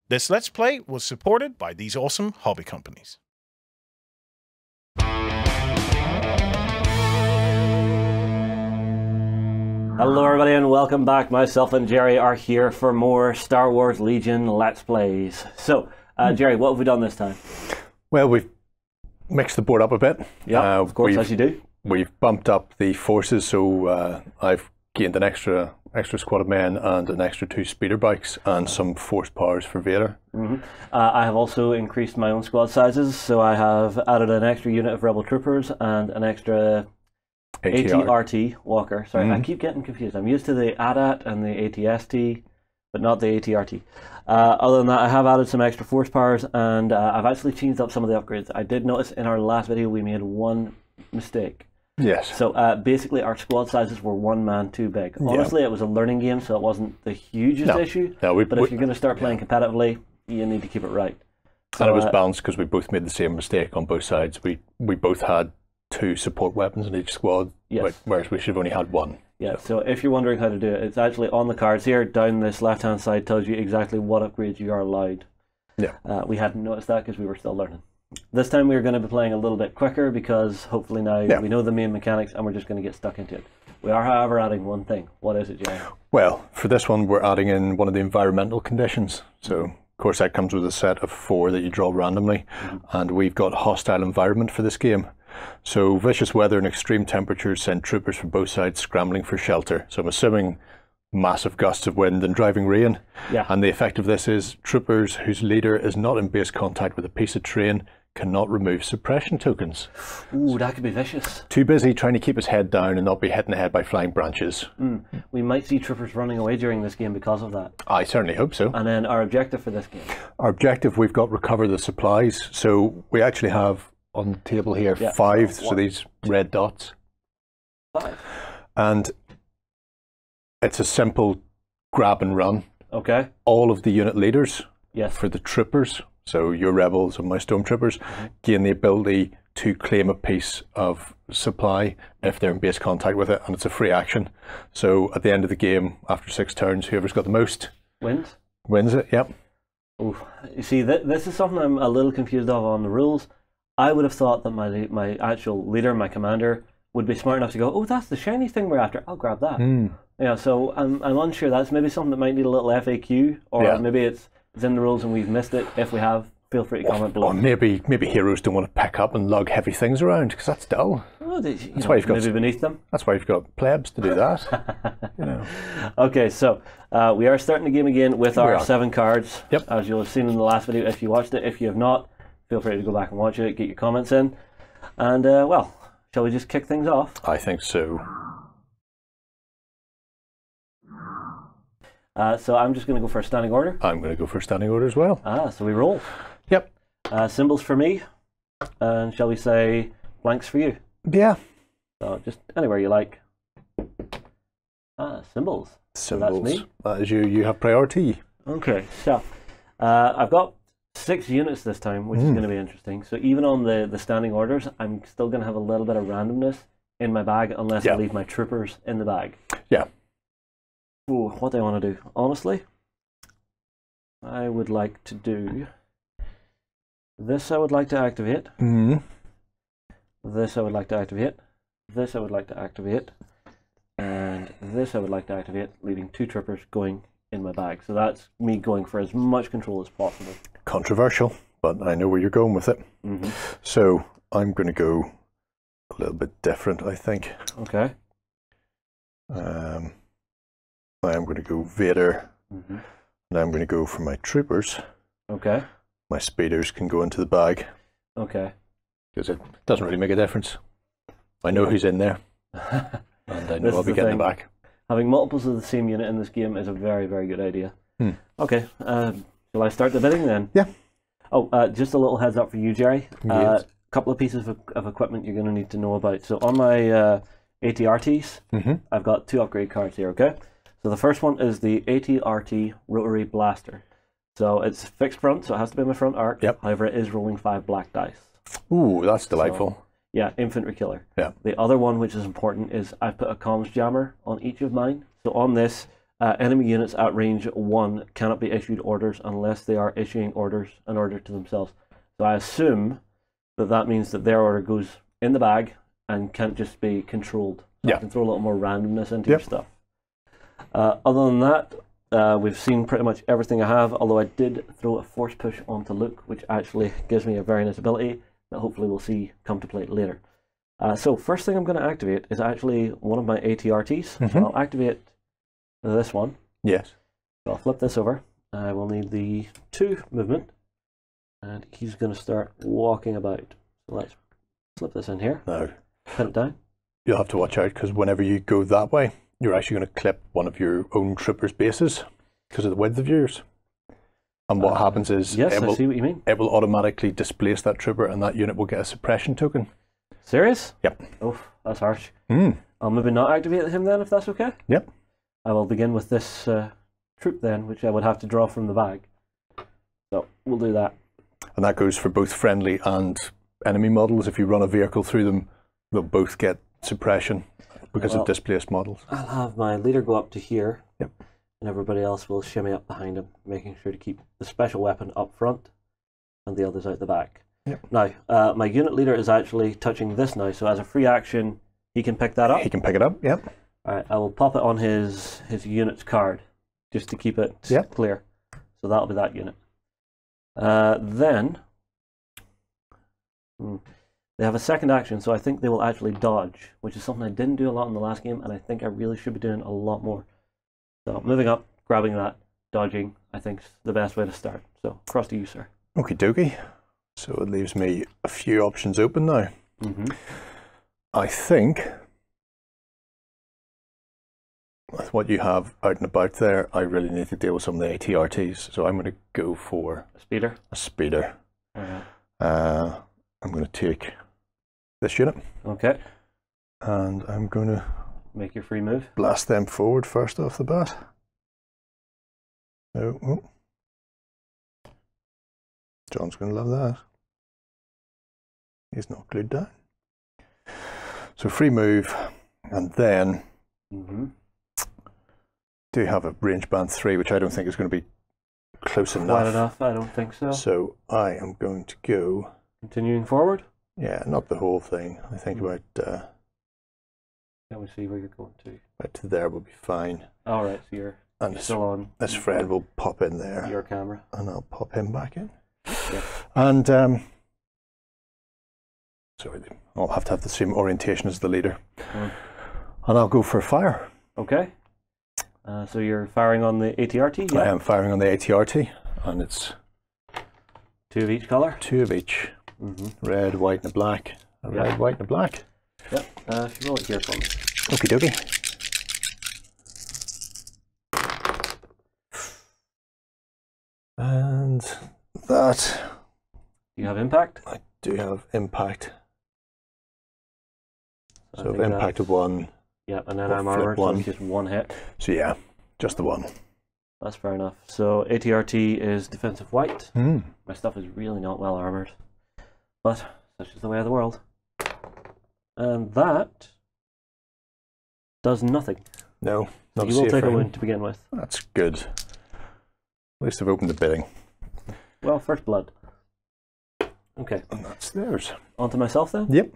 This Let's Play was supported by these awesome hobby companies. Hello everybody and welcome back. Myself and Gerry are here for more Star Wars Legion Let's Plays. So, Gerry, what have we done this time? Well, we've mixed the board up a bit. Yeah, of course, as you do. We've bumped up the forces, so I've gained an extra squad of men and an extra 2 speeder bikes and some force powers for Vader. I have also increased my own squad sizes, so I have added an extra unit of rebel troopers and an extra ATRT walker. Sorry, I keep getting confused. I'm used to the AT-AT and the ATST, but not the ATRT. Other than that, I have added some extra force powers, and I've actually changed up some of the upgrades. I did notice in our last video we made one mistake. Yes. So basically our squad sizes were 1 man too big. Honestly, it was a learning game, so it wasn't the hugest issue. No, but if you're going to start playing competitively, you need to keep it right. So, and it was balanced because we both made the same mistake on both sides. We both had 2 support weapons in each squad, whereas we should have only had 1. Yeah, so if you're wondering how to do it, it's actually on the cards here. Down this left-hand side tells you exactly what upgrades you are allowed. Yeah. We hadn't noticed that because we were still learning. This time we're going to be playing a little bit quicker because hopefully now we know the main mechanics and we're just going to get stuck into it. We are, however, adding one thing. What is it, Gerry? Well, for this one, we're adding in one of the environmental conditions. So, of course, that comes with a set of 4 that you draw randomly, and we've got hostile environment for this game. So, vicious weather and extreme temperatures send troopers from both sides scrambling for shelter. So, I'm assuming massive gusts of wind and driving rain. Yeah. And the effect of this is troopers whose leader is not in base contact with a piece of terrain cannot remove suppression tokens. Ooh, that could be vicious. Too busy trying to keep his head down and not be hit in the head by flying branches. We might see troopers running away during this game because of that. I certainly hope so. And then our objective for this game? Our objective, we've got recover the supplies. So we actually have on the table here 5, so these red dots. 5. And it's a simple grab and run. Okay. All of the unit leaders for the troopers, so your rebels and my stormtroopers, gain the ability to claim a piece of supply if they're in base contact with it, and it's a free action. So at the end of the game, after 6 turns, whoever's got the most wins it. Yep. Ooh. You see, this is something I'm a little confused of on the rules. I would have thought that my actual leader, my commander, would be smart enough to go, oh, that's the shiny thing we're after, I'll grab that. Yeah, so I'm unsure. That's maybe something that might need a little FAQ, or maybe it's in the rules and we've missed it. If we have, feel free to comment below. Or maybe heroes don't want to pick up and lug heavy things around because that's dull. Oh, that's why you've got maybe beneath them. That's why you've got plebs to do that. You know. Okay, so we are starting the game again with our 7 cards. Yep. As you'll have seen in the last video, if you watched it. If you have not, feel free to go back and watch it. Get your comments in, and well, shall we just kick things off? I think so. So I'm just going to go for a standing order. I'm going to go for a standing order as well. So we roll. Yep. Symbols for me, and shall we say blanks for you? Yeah. So just anywhere you like. Symbols. Symbols. So that's me. That is you. You have priority. Okay, so I've got 6 units this time, which is going to be interesting. So even on the standing orders, I'm still going to have a little bit of randomness in my bag unless I leave my troopers in the bag. Yeah. Ooh, what do I want to do? Honestly, I would like to do this. I would like to activate. This I would like to activate. This I would like to activate. And this I would like to activate, leaving 2 troopers going in my bag. So that's me going for as much control as possible. Controversial, but I know where you're going with it. So I'm going to go a little bit different, I think. Okay. I'm going to go Vader, and I'm going to go for my troopers. Okay. My speeders can go into the bag. Okay. Because it doesn't really make a difference. I know who's in there, and I know I'll be getting the back. Having multiples of the same unit in this game is a very, very good idea. Okay. Shall I start the bidding then? Yeah. Oh, just a little heads up for you, Gerry. A couple of pieces of equipment you're going to need to know about. So on my ATRTs, I've got 2 upgrade cards here, okay? So the first one is the ATRT Rotary Blaster. So it's fixed front, so it has to be in my front arc. Yep. However, it is rolling 5 black dice. Ooh, that's delightful. So, yeah, infantry killer. Yeah. The other one, which is important, is I've put a comms jammer on each of mine. So on this, Enemy units at range 1 cannot be issued orders unless they are issuing an order to themselves. So I assume that means that their order goes in the bag and can't just be controlled. So I can throw a little more randomness into your stuff. Other than that, we've seen pretty much everything I have, although I did throw a force push onto Luke, which actually gives me a very nice ability that hopefully we'll see come to play later. So first thing I'm going to activate is actually one of my ATRTs. So I'll activate this one. Yes. So I'll flip this over. I will need the 2 movement, and he's going to start walking about. So let's slip this in here. Now, pin it down. You'll have to watch out, because whenever you go that way, you're actually going to clip one of your own troopers' bases because of the width of yours. And what happens is I see what you mean. It will automatically displace that trooper, and that unit will get a suppression token. Serious? Yep. Oh, that's harsh. I'll maybe not activate him then, if that's okay. Yep. I will begin with this troop then, which I would have to draw from the bag. So we'll do that. And that goes for both friendly and enemy models. If you run a vehicle through them, they'll both get suppression because of displaced models. I'll have my leader go up to here. Yep. And everybody else will shimmy up behind him, making sure to keep the special weapon up front and the others out the back. Yep. Now, my unit leader is actually touching this now, so as a free action, he can pick that up. He can pick it up, yep. Alright, I will pop it on his unit's card, just to keep it clear. So that'll be that unit. Then, they have a second action, so I think they will actually dodge, which is something I didn't do a lot in the last game, and I think I really should be doing a lot more. So moving up, grabbing that, dodging, I think is the best way to start. So across to you, sir. Okie dokie. So it leaves me a few options open now. I think with what you have out and about there, I really need to deal with some of the ATRTs. So I'm going to go for a speeder. A speeder. Alright. I'm going to take this unit. Okay. And I'm going to make your free move. Blast them forward first off the bat. Oh. John's going to love that. He's not glued down. So free move, and then do have a range band 3, which I don't think is going to be close enough. Quite enough, I don't think so. So I am going to go... Continuing forward? Yeah, not the whole thing. I think about... Let me see where you're going to. Right to there will be fine. Alright, so you're still on. This Fred will pop in there. Your camera. And I'll pop him back in. Yep. And sorry, I'll have to have the same orientation as the leader. And I'll go for fire. Okay. So you're firing on the ATRT? Yeah? I am firing on the ATRT, and it's 2 of each colour? 2 of each. Red, white, and a black. Red, white, and a black. Yep. If you roll it here for me. Okie dokie. And that. You have impact? I do have impact. So I've impacted 1. Yep, and then I'm armored, so it's just 1 hit. So yeah, just the 1. That's fair enough. So ATRT is defensive white. My stuff is really not well armored. But such is the way of the world. And that does nothing. No, not you will take a wound to begin with. That's good. At least I've opened the bidding. Well, first blood. Okay. And that's theirs. On to myself then? Yep.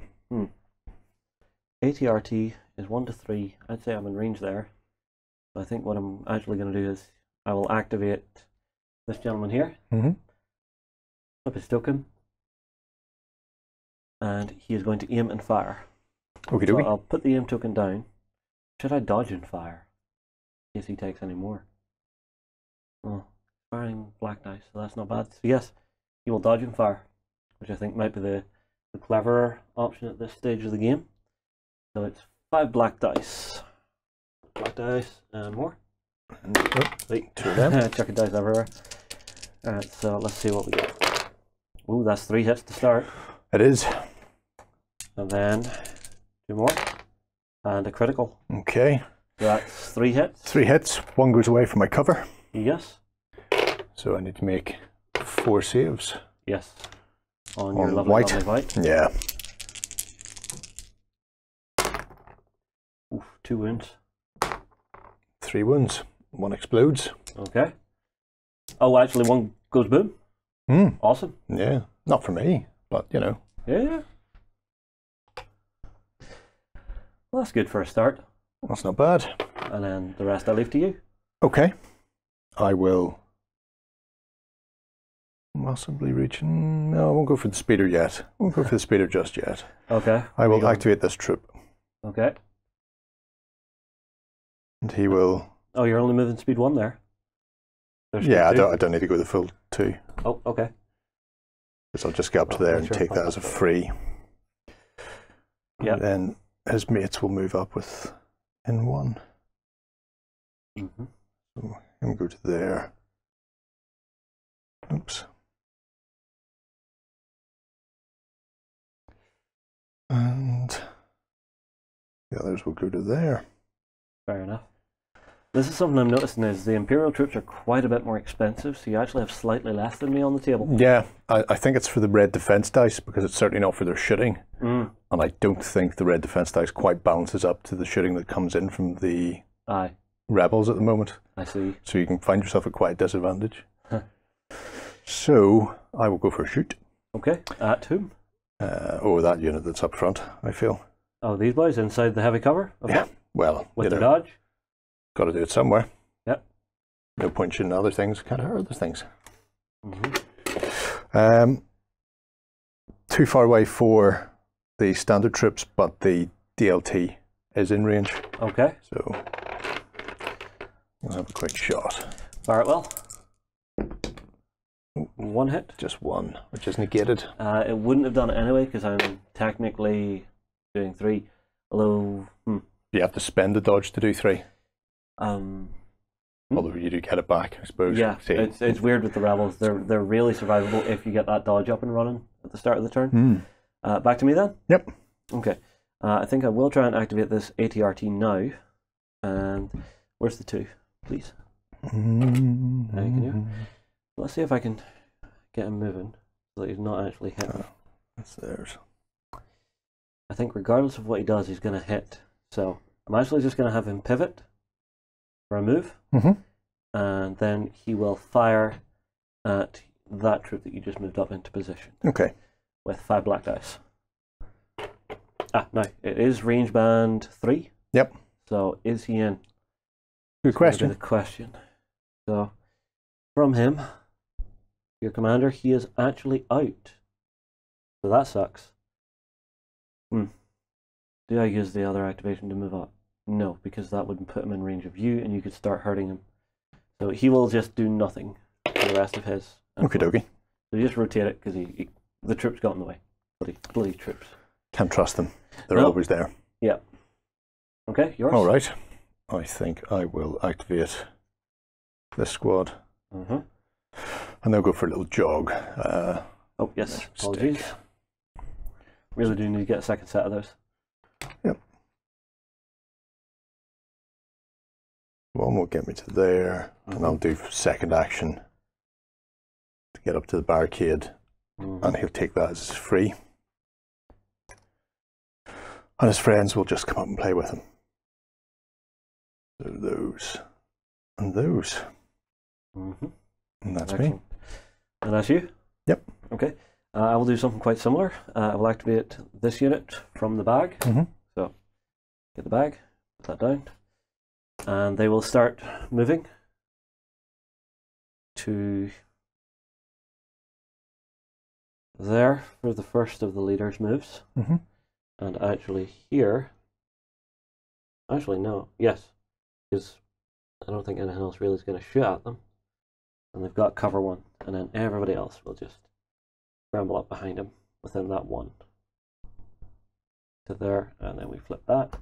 ATRT is 1 to 3. I'd say I'm in range there. So I think what I'm actually going to do is I will activate this gentleman here. Flip his token. And he is going to aim and fire. Okay, so I'll put the aim token down. Should I dodge and fire? In case he takes any more. Oh, firing black dice, so that's not bad. So yes, he will dodge and fire, which I think might be the cleverer option at this stage of the game. So it's 5 black dice. Black dice and more. Wait, 2 of them. Chucking dice everywhere. Alright, so let's see what we get. Ooh, that's 3 hits to start. It is. And then 2 more. And a critical. Okay. So that's 3 hits. 3 hits. 1 goes away from my cover. Yes. So I need to make 4 saves. Yes. On your lovely white. Yeah. Oof, 2 wounds. 3 wounds. one explodes. Okay. Oh, actually, one goes boom. Awesome. Yeah, not for me, but you know. Yeah. Well, that's good for a start. That's not bad. And then the rest I leave to you. Okay. I will possibly reach. No, I won't go for the speeder yet. I won't go for the speeder just yet. Okay. I will activate this troop. Okay. And he will. Oh, you're only moving speed 1 there. Yeah, I don't need to go the full 2. Oh, okay. Because I'll just get up to there and take that as a free. Yeah. Then his mates will move up with in 1. So him go to there. Oops. And the others will go to there. Fair enough. This is something I'm noticing is the Imperial troops are quite a bit more expensive, so you actually have slightly less than me on the table. Yeah, I think it's for the red defense dice, because it's certainly not for their shooting. And I don't think the red defense dice quite balances up to the shooting that comes in from the rebels at the moment. I see. So you can find yourself at quite a disadvantage. So I will go for a shoot. Okay, at whom? Or that unit that's up front, I feel. Oh, these boys inside the heavy cover? Okay. Yeah, well, with their dodge? Got to do it somewhere. Yep. No point shooting other things, can't hurt other things. Too far away for the standard troops, but the DLT is in range. Okay. So we'll have a quick shot. Fire it well. 1 hit. Just 1, which is negated. It wouldn't have done it anyway, because I'm technically doing 3. Although, You have to spend the dodge to do 3. Although you do get it back, I suppose. Yeah, it's weird with the rebels. They're really survivable if you get that dodge up and running at the start of the turn. Back to me then? Yep. Okay. I think I will try and activate this ATRT now. And where's the 2, please? Let's see if I can get him moving so that he's not actually hitting. That's theirs. I think regardless of what he does, he's going to hit. So I'm actually just going to have him pivot for a move. And then he will fire at that troop that you just moved up into position. Okay. With 5 black dice. Now, it is range band 3. Yep. So is he in? Good question. The question. So from him, your commander, he is actually out. So that sucks. Do I use the other activation to move up? No, because that would put him in range of you and you could start hurting him. So he will just do nothing for the rest of his. Okie dokie. So you just rotate it because the troops got in the way. Bloody troops. Can't trust them. They're always there. Yeah. Okay, yours. All right. I think I will activate this squad. And they'll go for a little jog. Oh, yes. Apologies. Really do need to get a second set of those. Yep. One will get me to there, and I'll do second action to get up to the barricade, and he'll take that as free. And his friends will just come up and play with him. So those, and those. And that's me. And that's you? Yep. Okay. I will do something quite similar. I will activate this unit from the bag. So, get the bag, put that down. And they will start moving to there for the first of the leaders' moves. And actually here, actually no, yes, because I don't think anything else really is going to shoot at them. And they've got cover 1, and then everybody else will just scramble up behind him within that 1 to there, and then we flip that,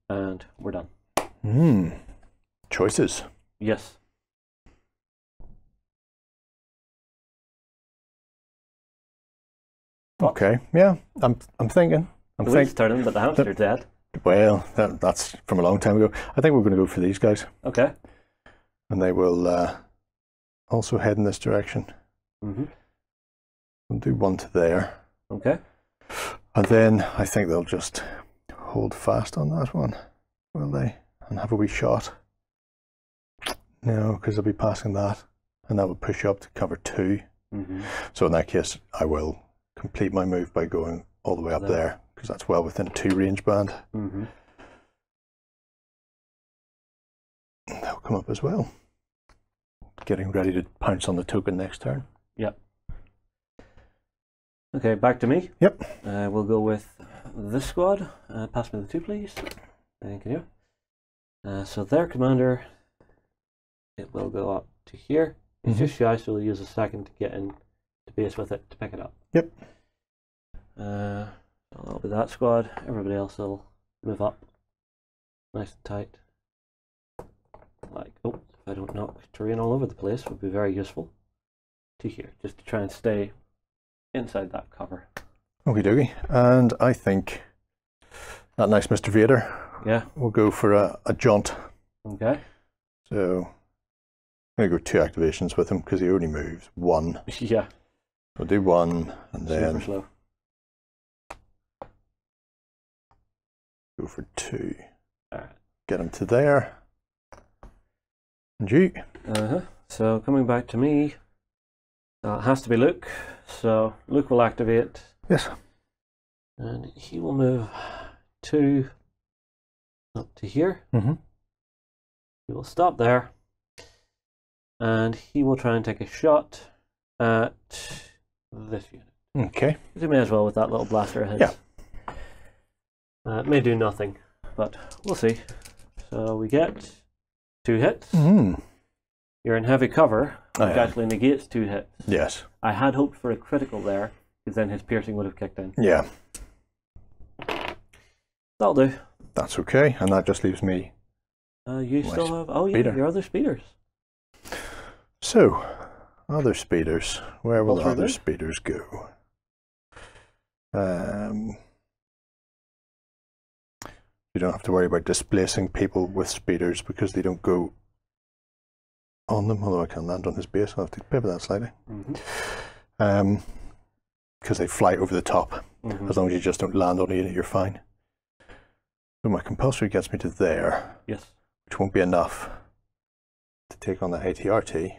and we're done. Choices. Yes. Okay. Yeah, I'm thinking. The wheel's turning, but the hamster's dead. Well, that's from a long time ago. I think we're going to go for these guys. Okay. And they will also head in this direction. We'll do 1 to there. Okay. And then I think they'll just hold fast on that one, will they? And have a wee shot. No, because I'll be passing that, and that would push you up to cover 2. So in that case, I will complete my move by going all the way up there, because that's well within a 2 range band. That'll come up as well. Getting ready to pounce on the token next turn. Yep. Okay, back to me. Yep. We'll go with this squad. Pass me the 2, please. Thank you. So their commander, it will go up to here. It's just shy, so we'll use a second to get in to base with it to pick it up. Yep. That'll be that squad. Everybody else will move up. Nice and tight. Like, oh, if I don't knock terrain all over the place, would be very useful. To here, just to try and stay inside that cover. Okie dokie. And I think that nice Mr. Vader. Yeah. We'll go for a jaunt. Okay. So I'm going to go 2 activations with him because he only moves 1. Yeah. We'll do 1 and then super slow. Go for 2. Alright. Get him to there. And you. So coming back to me, it has to be Luke. So Luke will activate. Yes. And he will move 2 up to here. He will stop there. And he will try and take a shot at this unit. Okay. He may as well with that little blaster ahead. Yeah. It may do nothing, but we'll see. So we get 2 hits. You're in heavy cover, which actually negates 2 hits. Yes. I had hoped for a critical there, because then his piercing would have kicked in. Yeah. That'll do. That's okay, and that just leaves me. You still have speeder. Your other speeders. So, other speeders. Where will the All other through speeders go? You don't have to worry about displacing people with speeders because they don't go on them, although I can land on his base. I'll have to pivot that slightly. Because they fly over the top. As long as you just don't land on it, you're fine. So my compulsory gets me to there. Yes. Which won't be enough to take on the ATRT.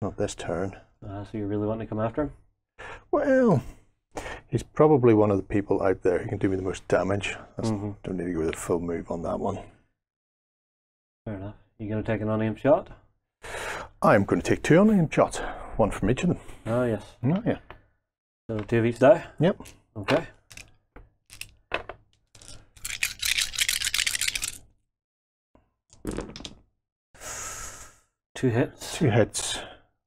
Not this turn. So you really want to come after him? Well, he's probably one of the people out there who can do me the most damage. Don't need to go with a full move on that one. Fair enough. You going to take an unaimed shot? I'm going to take 2 unaimed shots. 1 from each of them. Oh, yes. Oh, yeah. So 2 of each die? Yep. Okay. Two hits. 2 hits.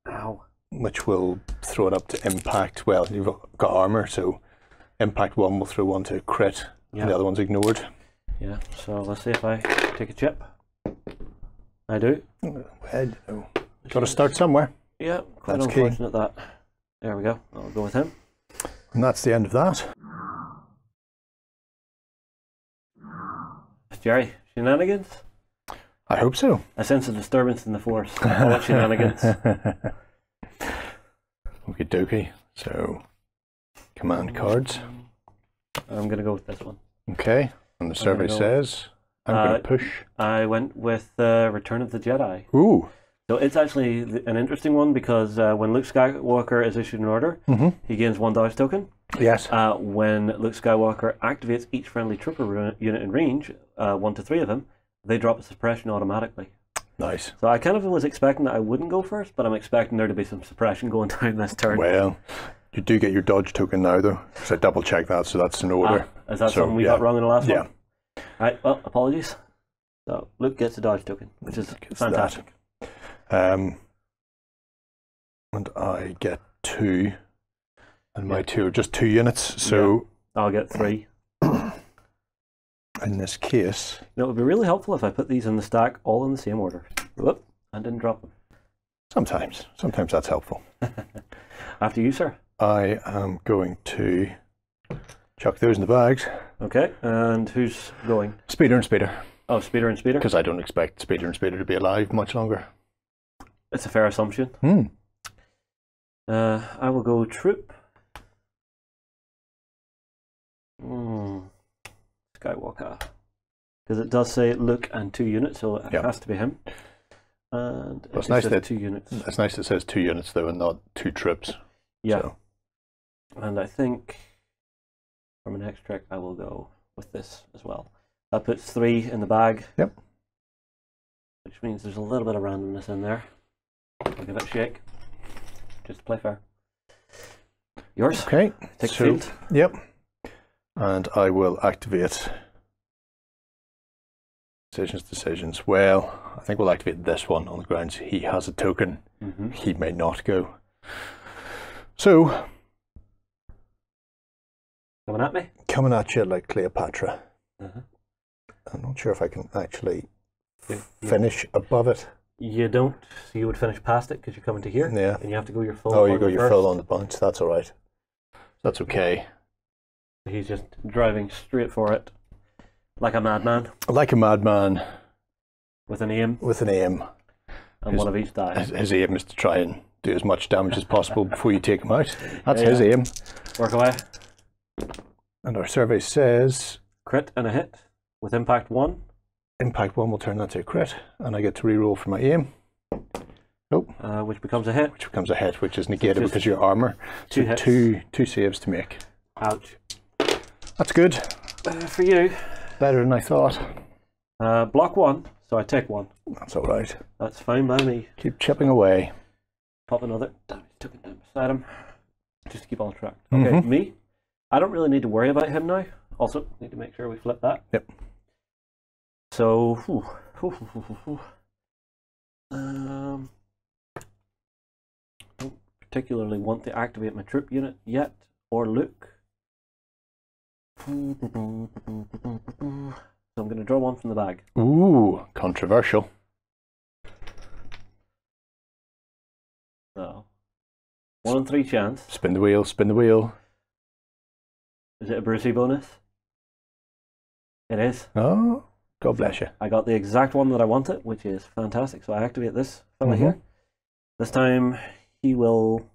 Ow. Which will throw it up to impact. Well, you've got armor, so impact 1 will throw 1 to crit, and the other one's ignored. Yeah, so let's see if I take a chip. I do. Well, you know, got to start somewhere. Yeah, quite That's unfortunate that. There we go. I'll go with him. And that's the end of that. Gerry, shenanigans? I hope so. I sense a disturbance in the force. I want shenanigans. Okie dokie. So, command cards. I'm going to go with this one. Okay. And the survey says I'm going to push. I went with Return of the Jedi. Ooh. So it's actually an interesting one because when Luke Skywalker is issued an order, he gains 1 dodge token. Yes. When Luke Skywalker activates each friendly trooper unit in range, 1 to 3 of them, they drop a suppression automatically. Nice. So I kind of was expecting that I wouldn't go first, but I'm expecting there to be some suppression going down this turn. Well, you do get your dodge token now, though, because I double checked that, so that's in order. Is that something we got wrong in the last one? Yeah. Right, well, apologies. So Luke gets a dodge token, which is fantastic. And I get 2, and my 2 are just 2 units, so... I'll get 3. In this case... It would be really helpful if I put these in the stack all in the same order. Whoop, I didn't drop them. Sometimes that's helpful. After you, sir. I am going to chuck those in the bags. Okay, and who's going? Speeder and Speeder. Oh, Speeder and Speeder? Because I don't expect Speeder and Speeder to be alive much longer. It's a fair assumption. I will go Troop. Skywalker. Because it does say Luke and 2 units, so it has to be him. And it's nice that 2 units. It's nice it says 2 units though, and not 2 troops. Yeah. So. And I think from an next trick, I will go with this as well. That puts 3 in the bag. Yep. Which means there's a little bit of randomness in there. I'll give it a shake. Just to play fair. Yours? Okay. Take the field. Yep. And I will activate decisions. Well, I think we'll activate this one on the grounds he has a token. He may not go. So, coming at me? Coming at you like Cleopatra. I'm not sure if I can actually finish above it. You don't, so you would finish past it because you're coming to here. Yeah. And you have to go your full. Oh, you go your full on the bounce. That's all right. That's okay. He's just driving straight for it, like a madman. Like a madman. With an aim. With an aim. And one of each die. His aim is to try and do as much damage as possible before you take him out. That's his aim. Work away. And our survey says... Crit and a hit with impact 1. Impact 1 will turn that to a crit, and I get to reroll for my aim. Oh. Which becomes a hit. Which becomes a hit, which is negated because of your armour. 2 hits. Two saves to make. Ouch. That's good. For you. Better than I thought. Block 1, so I take 1. That's all right. That's fine by me. Keep chipping away. Pop another. Damn, he took it down beside him. Just to keep on track. Okay, me. I don't really need to worry about him now. Also, need to make sure we flip that. Yep. So, don't particularly want to activate my troop unit yet, or look. So I'm going to draw 1 from the bag. Ooh, controversial. So, 1 in 3 chance. Spin the wheel, spin the wheel. Is it a Brucey bonus? It is. Oh, God bless you. I got the exact one that I wanted, which is fantastic. So I activate this fella here. This time he will...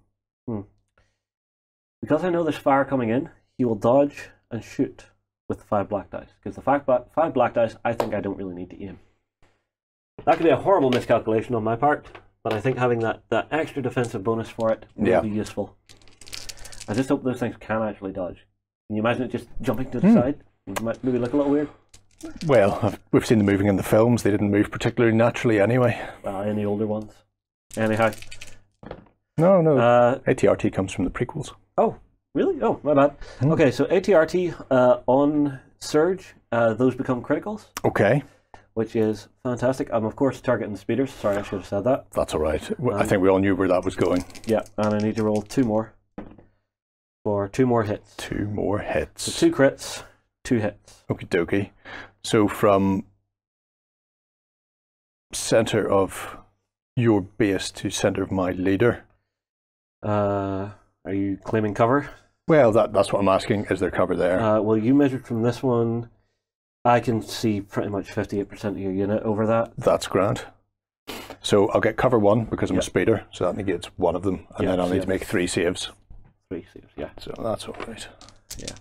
Because I know there's fire coming in, he will dodge and shoot with the 5 black dice. Because the 5 black dice, I think I don't really need to aim. That could be a horrible miscalculation on my part, but I think having that extra defensive bonus for it will be useful. I just hope those things can actually dodge. Can you imagine it just jumping to the side? It might maybe look a little weird. Well, we've seen them moving in the films. They didn't move particularly naturally anyway. In the older ones. Anyhow. No. ATRT comes from the prequels. Oh, really? Oh, my bad. Okay, so ATRT on Surge, those become criticals. Okay. Which is fantastic. I'm, of course, targeting the speeders. Sorry, I should have said that. That's all right. I think we all knew where that was going. Yeah, and I need to roll 2 more. For 2 more hits. 2 more hits. So 2 crits, 2 hits. Okie dokie. So from center of your base to center of my leader. Are you claiming cover? Well, that's what I'm asking. Is there cover there? Well, you measured from this one. I can see pretty much 58% of your unit over that. That's grand. So I'll get cover 1 because I'm a speeder. So that negates 1 of them. And then I'll need to make 3 saves. 3 saves, yeah. So that's all right. Yeah.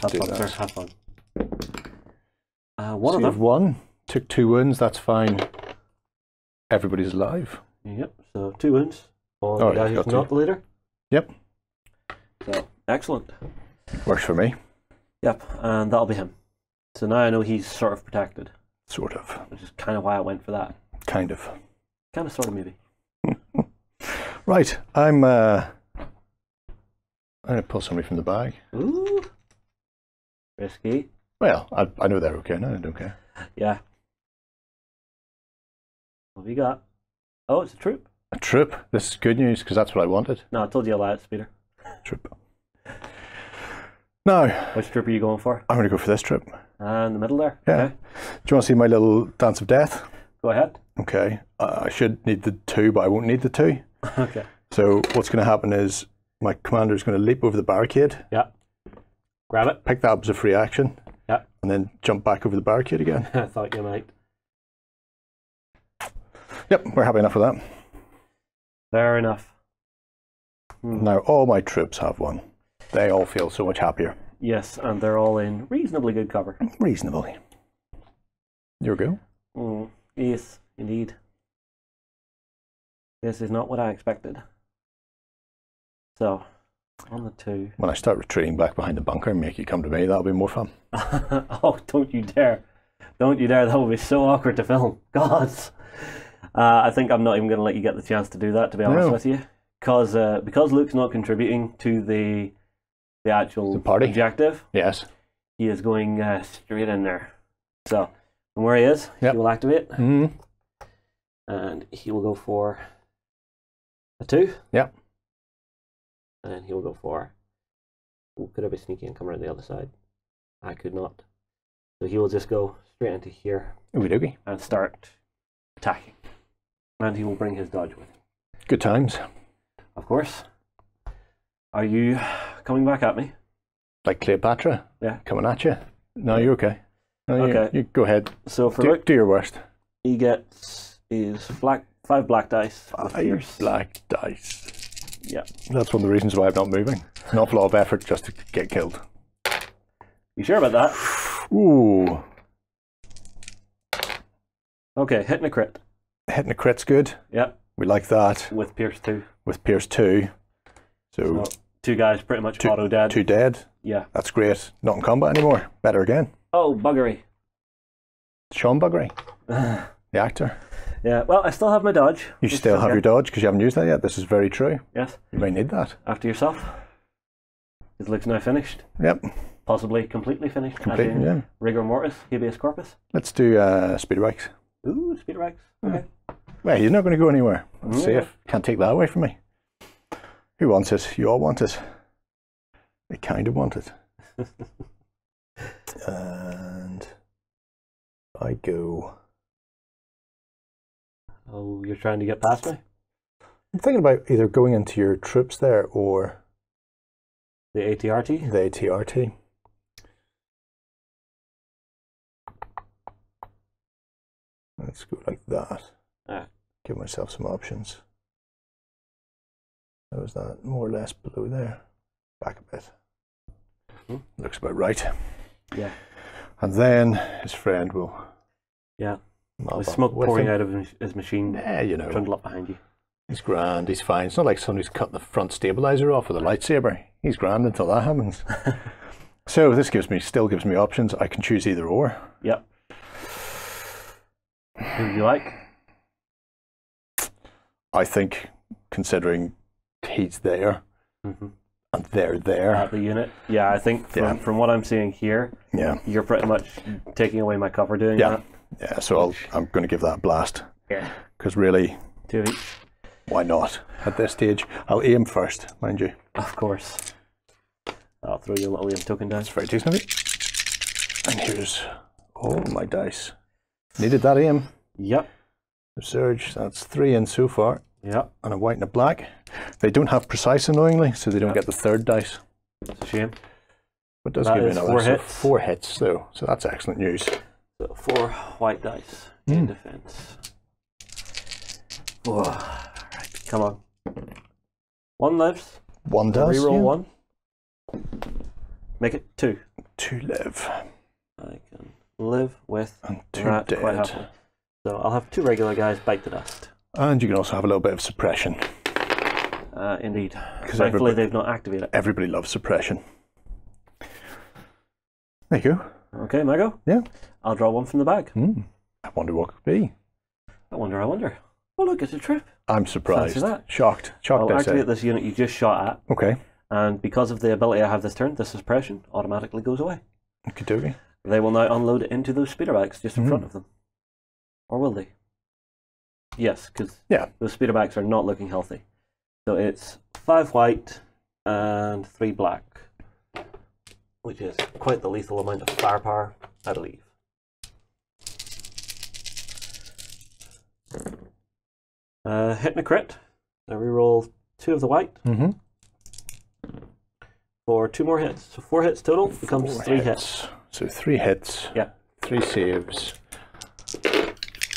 Have fun, sir. Have fun. One of them. 1. Took 2 wounds. That's fine. Everybody's alive. Yep. So 2 wounds on the guy who's not the leader. Yep. So excellent. Works for me. Yep. And that'll be him. So now I know he's sort of protected. Sort of. Which is kind of why I went for that. Kind of. Kind of, sort of, maybe. Right. I'm going to pull somebody from the bag. Ooh. Risky. Well, I know they're okay now. I don't care. Yeah. What have you got? Oh, it's a troop. A troop. This is good news because that's what I wanted. No, I told you I lied, Speeder. Troop. Now. Which troop are you going for? I'm going to go for this troop. In the middle there? Yeah. Okay. Do you want to see my little dance of death? Go ahead. Okay. I should need the 2, but I won't need the 2. Okay. So what's going to happen is my commander is going to leap over the barricade. Yeah. Grab it. Pick that up as a free action. Yeah. And then jump back over the barricade again. I thought you might. Yep, we're happy enough with that. Fair enough. Now all my troops have 1. They all feel so much happier. Yes, and they're all in reasonably good cover. Reasonably. Your go. Yes, indeed. This is not what I expected. So, on the 2. When I start retreating back behind the bunker and make you come to me, that'll be more fun. Oh, don't you dare. Don't you dare. That would be so awkward to film. Gods. I think I'm not even going to let you get the chance to do that, to be honest with you. Because Luke's not contributing to the actual party objective. Yes. He is going straight in there. So, from where he is, he will activate. And he will go for a 2. Yep. And then he will go for... Ooh, could I be sneaky and come around the other side? I could not. So he will just go straight into here. Okie and start attacking. And he will bring his dodge with him. Good times. Of course. Are you coming back at me? Like Cleopatra? Yeah. Coming at you? No, you're okay. No, okay. You go ahead. So for do your worst. He gets his 5 black dice. 5 black dice. Yeah. That's one of the reasons why I'm not moving. An awful lot of effort just to get killed. You sure about that? Ooh. Okay, hitting a crit. Hitting a crit's good. Yeah. We like that. With Pierce 2. With Pierce 2. So 2 guys pretty much auto dead. 2 dead. Yeah. That's great. Not in combat anymore. Better again. Oh, buggery. Sean Buggery. The actor. Yeah, well, I still have my dodge. You still have your dodge because you haven't used that yet. This is very true. Yes. You may need that. After yourself. His look's now finished. Yep. Possibly completely finished. Completely, yeah. Rigor mortis, habeas corpus. Let's do speeder bikes. Ooh, speeder bikes. Okay. Well, you're not going to go anywhere. That's safe. Can't take that away from me. Who wants it? You all want it. They kind of want it. And I go... Oh, you're trying to get past me? I'm thinking about either going into your troops there or... The ATRT? The ATRT. Let's go like that. Give myself some options. How is that? More or less below there. Back a bit. Looks about right. Yeah. And then his friend will... Yeah. With smoke pouring out of his machine. Yeah, you know. Trundle up behind you. He's grand, he's fine. It's not like somebody's cut the front stabilizer off with a lightsaber. He's grand until that happens. So this still gives me options. I can choose either or. Yep. Who do you like? I think, considering he's there and they're there. At the unit. Yeah, I think from what I'm seeing here, you're pretty much taking away my cover doing that. Yeah, so I'm going to give that a blast. Yeah. Because really, 2 of each. Why not? At this stage, I'll aim first, mind you. Of course. I'll throw you a little aim token down. That's very decent of you. And here's all my dice. Needed that aim. Yep. The surge, that's 3 in so far. Yep. And a white and a black. They don't have precise, annoyingly, so they don't get the 3rd dice. It's a shame. But it does give me another 4 hits. 4 hits, though. So that's excellent news. So 4 white dice in defense. Oh, alright, come on. 1 lives. 1 does. Reroll 1. Make it 2. 2 live. I can live with and 2 that dead. quite happily. So I'll have 2 regular guys bite the dust. And you can also have a little bit of suppression. Indeed. Thankfully they've not activated it. Everybody loves suppression. There you go. Okay, my go? Yeah. I'll draw 1 from the bag. I wonder what it could be. I wonder. Oh look, it's a trip. I'm surprised. Fancy that. Shocked. I'll activate this unit you just shot at. Okay. And because of the ability I have this turn, the suppression automatically goes away. Okie dokie. They will now unload it into those speeder bags just in front of them. Or will they? Yes, because those speeder bags are not looking healthy. So it's 5 white and 3 black, which is quite the lethal amount of firepower, I believe. Hitting a crit. I reroll 2 of the white for 2 more hits. So 4 hits total becomes 3 hits. So 3 hits. Yeah. 3 saves.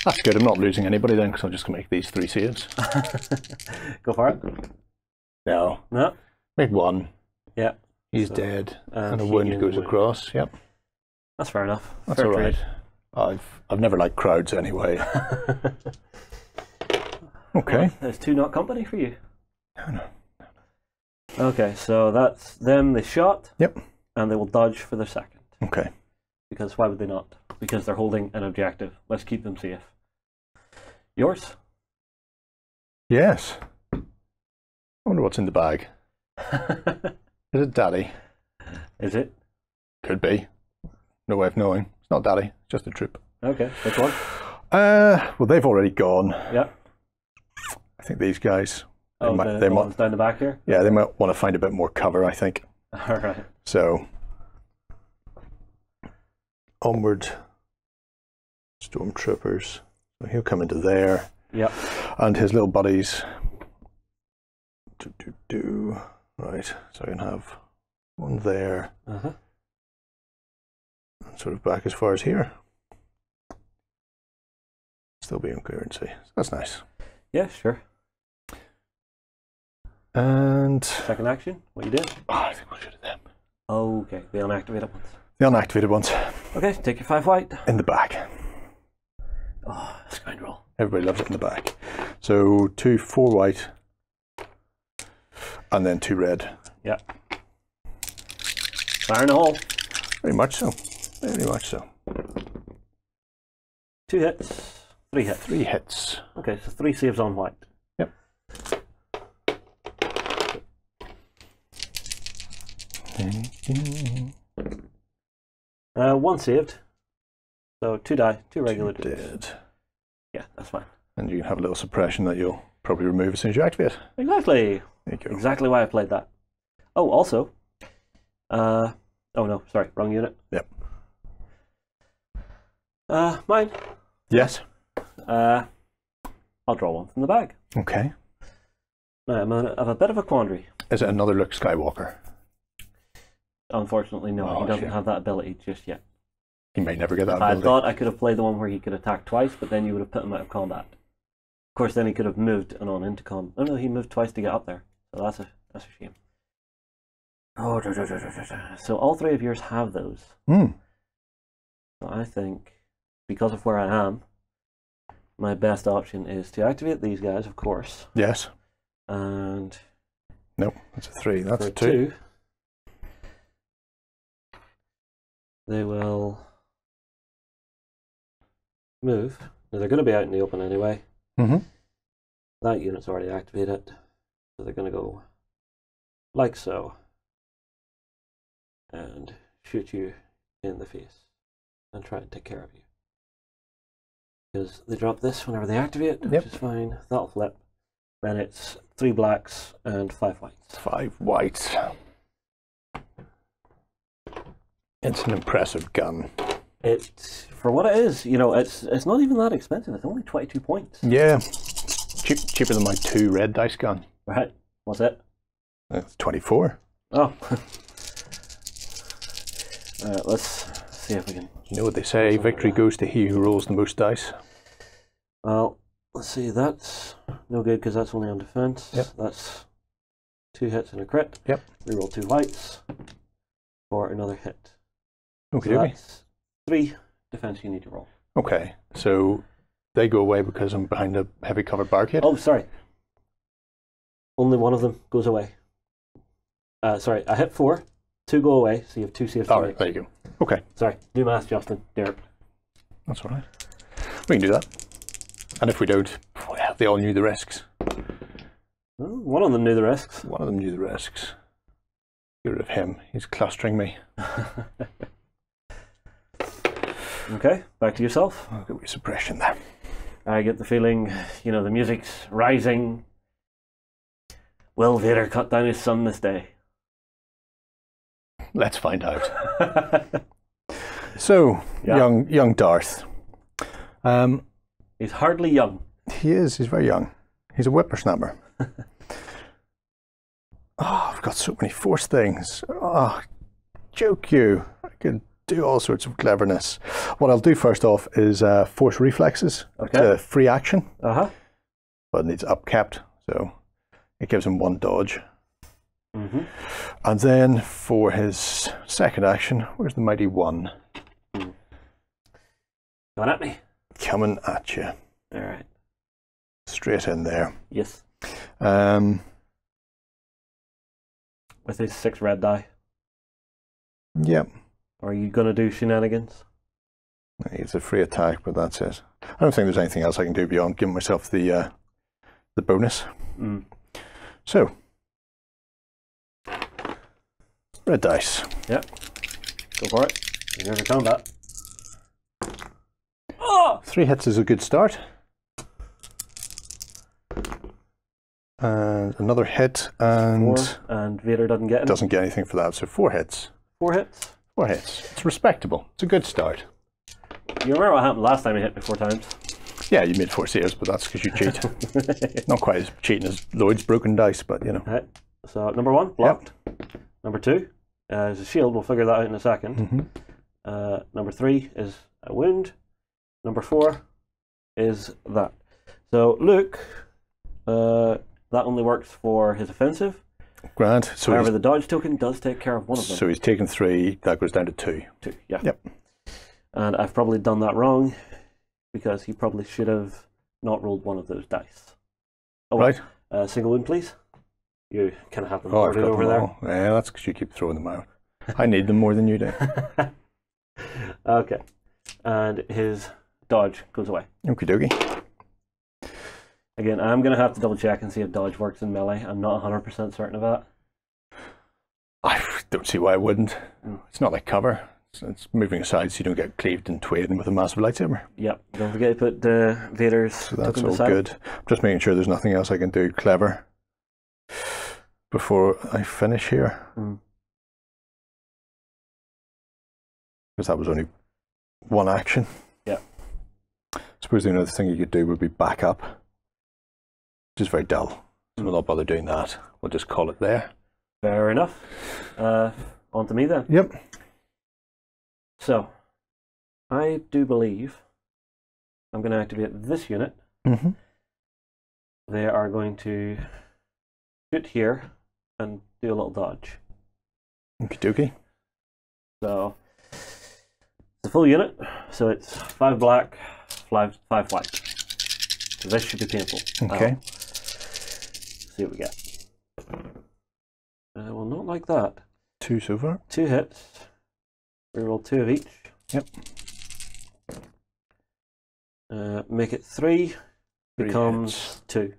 That's good. I'm not losing anybody then because I'm just going to make these 3 saves. Go for it. No. No. Make 1. Yeah. He's dead. And a wound goes across. Yep. That's fair enough. That's alright. I've never liked crowds anyway. Okay. Well, there's 2 not company for you. No. Okay, so that's them. They shot. Yep. And they will dodge for their second. Okay. Because why would they not? Because they're holding an objective. Let's keep them safe. Yours? Yes. I wonder what's in the bag. Is it Daddy? Is it? Could be. No way of knowing. It's not Daddy. It's just a troop. Okay. Which one? Well, they've already gone. Yeah. I think these guys. The ones down the back here? Yeah, they might want to find a bit more cover, I think. All right. So, onward. Stormtroopers. So he'll come into there. Yep. And his little buddies. Right, so I can have one there. Uh-huh. And sort of back as far as here. Still be in clearance. That's nice. Yeah, sure. And second action, what you did? Oh, I think we'll shoot at them. Okay, the unactivated ones. The unactivated ones. Okay, take your 5 white. In the back. Oh, scoundrel. Everybody loves it in the back. So 2 4 white. And then 2 red. Yeah. Fire in the hole. Very much so. Very much so. 2 hits. 3 hits. 3 hits. Okay, so 3 saves on white. Yep. 1 saved. So 2 die, 2 regular duels. Dead. Yeah, that's fine. And you can have a little suppression that you'll probably remove as soon as you activate. Exactly. There you go. Exactly why I played that. Oh, also. Oh no, sorry, wrong unit. Yep. Mine. Yes. I'll draw one from the bag. Okay. Now, I have a bit of a quandary. Is it another Luke Skywalker? Unfortunately, no. Oh, He doesn't shit. have that ability just yet. He may never get that I ability. thought I could have played the one where he could attack twice, but then you would have put him out of combat. Of course, then he could have moved and on into combat. Oh no, he moved twice to get up there. So that's a shame. Oh, so all 3 of yours have those. Hmm. So I think, because of where I am, my best option is to activate these guys, of course. Yes. And Nope, that's a 3. That's for a 2. They will move. Now they're going to be out in the open anyway. Mm-hmm. That unit's already activated. So they're going to go like so. And shoot you in the face. And try and take care of you. Because they drop this whenever they activate, which is fine. That'll flip. Then it's 3 blacks and 5 whites. 5 whites. It's an impressive gun. It's, for what it is, you know, it's not even that expensive. It's only 22 points. Yeah. Cheaper than my 2 red dice gun. Right. What's it? It's 24. Oh. Alright, let's see if we can... You know what they say, victory goes to he who rolls the most dice. Well, let's see, that's no good because that's only on defense. Yep. That's 2 hits and a crit. Yep. Reroll 2 whites for another hit. Okay, So that's 3 defense you need to roll. Okay, so they go away because I'm behind a heavy covered barricade? Oh, sorry. Only one of them goes away. Sorry, I hit 4. 2 go away, so you have 2 saves. All right, there you go. Okay. Sorry, do math, Justin. Derek. That's all right. We can do that. And if we don't, well, they all knew the risks. Well, one of them knew the risks. One of them knew the risks. Get rid of him. He's clustering me. Okay, back to yourself. I'll get suppression there. I get the feeling, you know, the music's rising. Will Vader cut down his son this day? Let's find out. So, young Darth. He's hardly young. He is. He's very young. He's a whippersnapper. Oh, I've got so many force things. Oh, joke you. I could do all sorts of cleverness. What I'll do first off is force reflexes. Okay. To free action. Uh-huh. But it needs upkept, so it gives him 1 dodge. Mm-hmm. And then for his second action, where's the mighty 1? Coming at me. Coming at you. All right. Straight in there. Yes. Um, With his 6 red die. Yep. Are you going to do shenanigans? It's a free attack, but that's it. I don't think there's anything else I can do beyond giving myself the bonus. Mm. So, red dice. Yep. Go for it. You're in combat. Oh! 3 hits is a good start. And another hit, and 4, and Vader doesn't get it. Doesn't get anything for that, so 4 hits. 4 hits. 4 hits. It's respectable. It's a good start. You remember what happened last time you hit me 4 times? Yeah, you made 4 saves, but that's because you cheat. Not quite as cheating as Lloyd's broken dice, but you know. Right. So number 1, blocked. Yep. Number 2 is a shield. We'll figure that out in a second. Mm-hmm. Number 3 is a wound. Number 4 is that. So Luke, that only works for his offensive. Grand. So however, the dodge token does take care of one of them. So he's taken 3. That goes down to 2. 2. Yeah. Yep. And I've probably done that wrong because he probably should have not rolled one of those dice. Oh, right. Single wound, please. You can have them I've got over there. All. Yeah, that's because you keep throwing them out. I need them more than you do. Okay. And his dodge goes away. Okie dokie. Again, I'm going to have to double check and see if dodge works in melee. I'm not 100% certain of that. I don't see why I wouldn't. It's not like cover. It's moving aside so you don't get cleaved and twaded with a massive lightsaber. Yep. Don't forget to put Vader's. So that's all good. I'm just making sure there's nothing else I can do clever before I finish here. Because that was only 1 action. Yeah. I suppose the only other thing you could do would be back up, which is very dull. So we'll not bother doing that. We'll just call it there. Fair enough. On to me then. Yep. So, I do believe I'm going to activate this unit. Mm-hmm. They are going to shoot here and do a little dodge. Okie dokie. So, it's a full unit, so it's 5 black, 5 white. So this should be painful. Okay. See what we get. Well, not like that. 2 so far. 2 hits. Reroll 2 of each. Yep. Make it 3. 3 becomes hits. 2.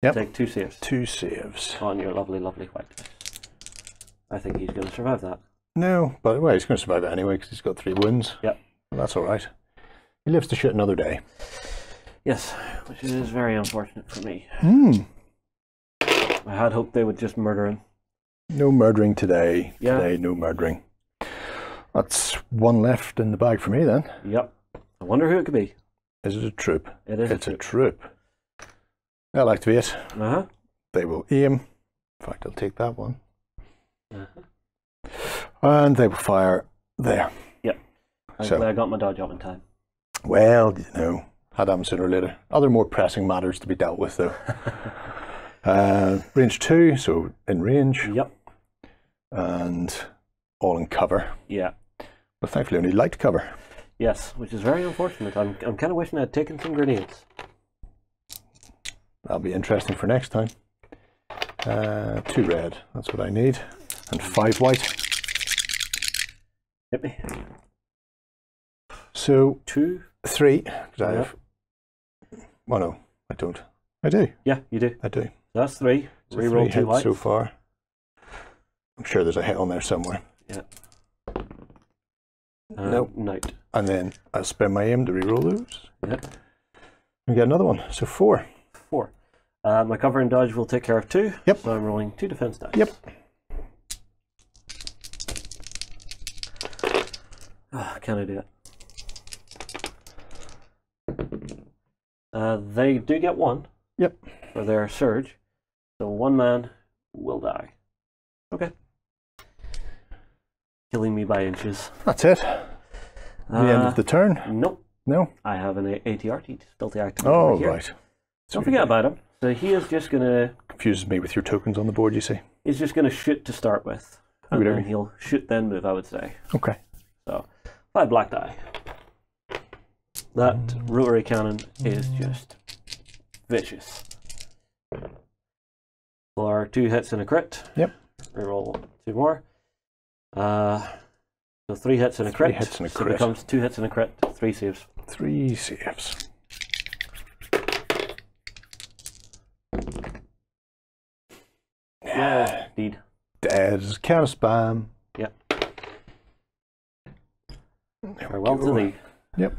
Yep. Take 2 saves. 2 saves. On your lovely, lovely white dice. I think he's going to survive that. No, but well, he's going to survive it anyway because he's got 3 wounds. Yep. Well, that's all right. He lives to shit another day. Yes, which is very unfortunate for me. I had hoped they would just murder him. No murdering today. Yeah. Today, no murdering. That's 1 left in the bag for me then. Yep. I wonder who it could be. Is it a troop? It is. It's a troop. They'll activate. Uh-huh. They will aim. In fact, I'll take that one. Uh-huh. And they will fire there. Yep. I got my dodge up in time. Well, you know, had them sooner or later. Other more pressing matters to be dealt with, though. Range 2, so in range. Yep. And all in cover. Yeah. But thankfully only light cover. Yes, which is very unfortunate. I'm kind of wishing I'd taken some grenades. That'll be interesting for next time. 2 red, that's what I need. And 5 white. Hit me. So 2. 3, because I have... Well, no, I don't. I do. Yeah, you do. I do. That's 3. So Reroll 3 2 whites. so far. I'm sure there's a hit on there somewhere. Yeah. Nope. Night. And then I spend my aim to reroll those. Yep. And get another one. So 4. 4. My cover and dodge will take care of 2. Yep. So I'm rolling 2 defense dice. Yep. Can I do it? They do get 1. Yep. For their surge. So 1 man will die. Okay. Killing me by inches. That's it. The end of the turn? Nope. No? I have an ATRT still to activate. Oh, over here. right. Don't forget about him. So he is just going to... Confuses me with your tokens on the board, you see. He's just going to shoot to start with. And then he'll shoot then move, I would say. Okay. So, 5 black die. That rotary cannon is just vicious. For 2 hits and a crit. Yep. Reroll 2 more. So 3 hits and a crit. 3 hits and a So crit. it becomes 2 hits and a crit, 3 saves. 3 saves. Yeah, indeed. Dead. Counter spam. Yep. There Farewell we to go. thee. Yep.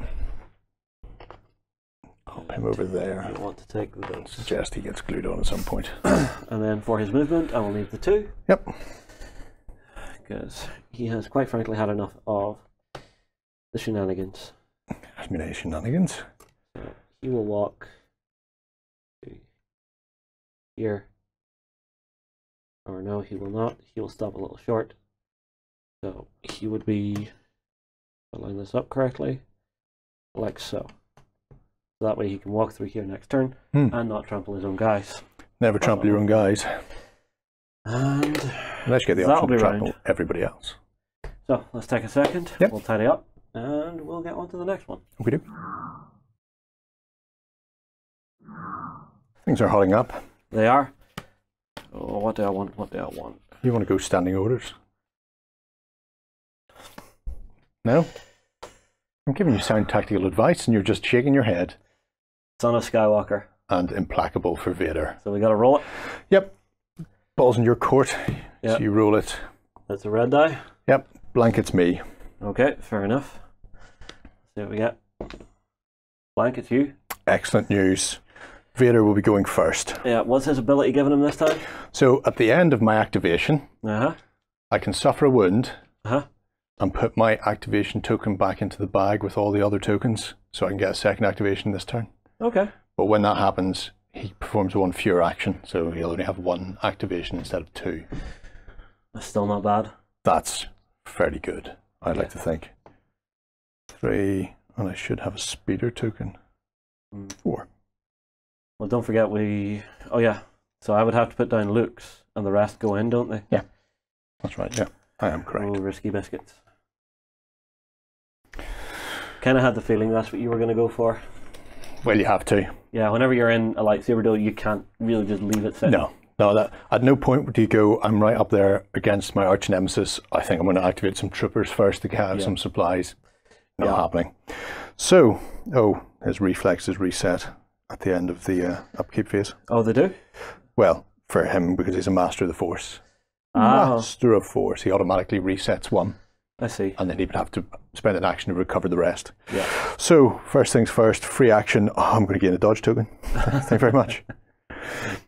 Pop him over there. I want to take those. Suggest he gets glued on at some point. And then for his movement, I will need the 2. Yep. Because he has quite frankly had enough of the shenanigans. Shenanigans. So he will walk to here. Or no, he will not. He will stop a little short. So he would be, if I line this up correctly, like so. So that way he can walk through here next turn and not trample his own guys. Never trample your own guys. And Let's get the that'll option to be trample round. everybody else. So let's take a second. Yep. We'll tidy up and we'll get on to the next one. We do. Things are hotting up. They are. Oh, what do I want? What do I want? You want to go standing orders? No? I'm giving you sound tactical advice and you're just shaking your head. Son of Skywalker. And implacable for Vader. So we got to roll it. Yep. Ball's in your court. Yep. So you roll it. That's a red die. Yep. Blanket's me. Okay, fair enough. Let's see what we get. Blank, it's you. Excellent news. Vader will be going first. Yeah, what's his ability given him this time? So at the end of my activation, Uh-huh. I can suffer a wound Uh-huh. and put my activation token back into the bag with all the other tokens so I can get a second activation this turn. Okay. But when that happens, he performs 1 fewer action, so he'll only have 1 activation instead of 2. That's still not bad. That's fairly good, I'd like to think. 3, and I should have a speeder token. 4. Well, don't forget we... Oh, yeah. So I would have to put down Luke's and the rest go in, don't they? Yeah. That's right, yeah. I am correct. Oh, risky biscuits. Kind of had the feeling that's what you were going to go for. Well, you have to. Yeah, whenever you're in a lightsaber duel, you can't really just leave it sitting. No, that at no point do you go, I'm right up there against my arch nemesis. I think I'm going to activate some troopers first to have some supplies. Not happening. So, his reflex is reset at the end of the upkeep phase. Oh, they do? Well, for him, because he's a master of the force. Ah. Master of force. He automatically resets 1. I see. And then he would have to spend an action to recover the rest. Yeah. So, first things first, free action. Oh, I'm going to gain a dodge token. Thank you very much.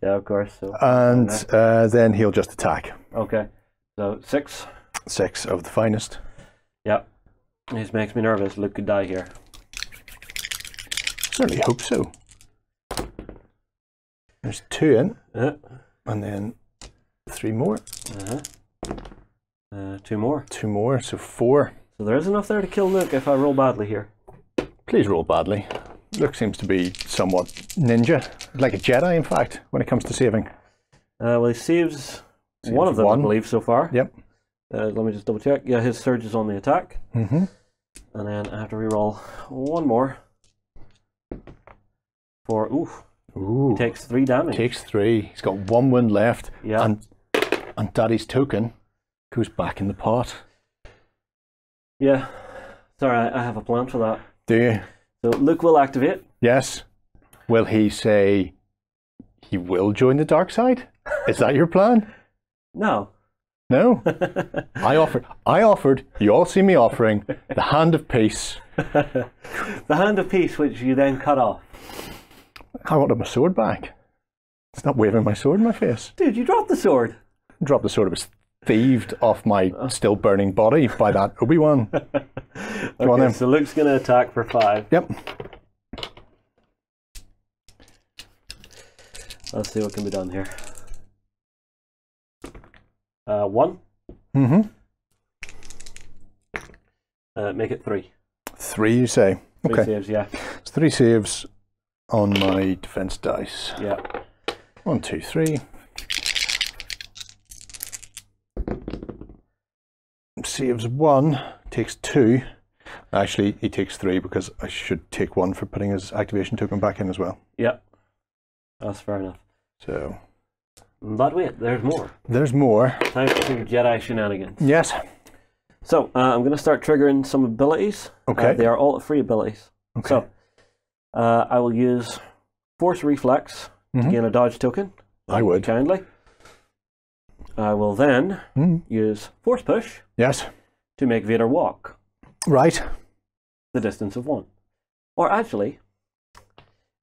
Yeah, of course. So. And then he'll just attack. Okay. So 6. 6 of the finest. Yep. This makes me nervous. Luke could die here. Certainly hope so. There's 2 in. And then 3 more. 2 more. 2 more, so 4. So there is enough there to kill Luke if I roll badly here. Please roll badly. Luke seems to be somewhat ninja, like a Jedi, in fact, when it comes to saving. Well, he saves one of them, I believe, so far. Yep. Let me just double check. Yeah, his surge is on the attack. And then I have to reroll 1 more. For, he takes 3 damage. Takes 3. He's got 1 wound left. Yeah. And Daddy's token goes back in the pot. Yeah. Sorry, I have a plan for that. Do you? So Luke will activate. Yes. Will he say he will join the dark side? Is that your plan? No. No? I offered, you all see me offering, the hand of peace. The hand of peace, which you then cut off. I wanted my sword back. Stop waving my sword in my face. Dude, you dropped the sword. Drop the sword. It was thieved off my still burning body by that Obi-Wan. Go on then. So Luke's going to attack for 5. Yep. Let's see what can be done here. 1. Make it 3. 3, you say? 3 Okay. saves, yeah. It's 3 saves on my defense dice. Yeah. 1, 2, 3. Saves 1, takes 2. Actually, he takes 3 because I should take 1 for putting his activation token back in as well. Yeah. That's fair enough. So. But wait, there's more. There's more. Time for some Jedi shenanigans. Yes. So, I'm going to start triggering some abilities. Okay. They are all free abilities. Okay. So, I will use Force Reflex to gain a dodge token. I would. Kindly. I will then use Force Push. Yes. To make Vader walk. Right. The distance of 1. Or actually,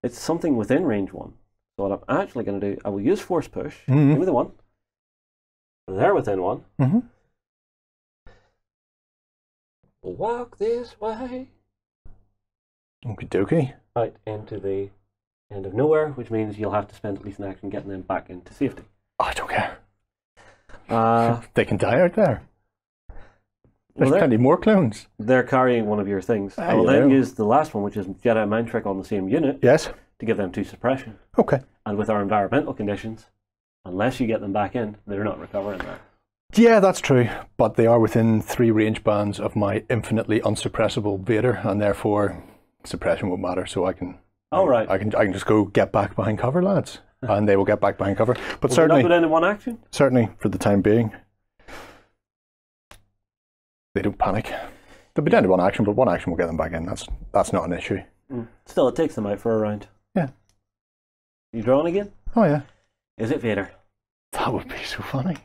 it's something within range 1. So what I'm actually going to do, I will use Force Push. Give me the 1. They're within 1. Walk this way. Okie dokie. Out into the end of nowhere, which means you'll have to spend at least an action getting them back into safety. I don't care. They can die out there. There's Well, plenty more clones. They're carrying one of your things. I will then use the last one, which is Jedi Mind Trick on the same unit. Yes. To give them 2 suppression. Okay. And with our environmental conditions, unless you get them back in, they're not recovering that. Yeah, that's true. But they are within 3 range bands of my infinitely unsuppressible Vader, and therefore suppression won't matter. So I can. All right. I can just go get back behind cover, lads, and they will get back behind cover. But will certainly, they not go down in 1 action. Certainly, for the time being, they don't panic. They'll be down to 1 action, but 1 action will get them back in. That's not an issue. Still, it takes them out for a round. Yeah. You drawing again? Oh yeah. Is it Vader? That would be so funny.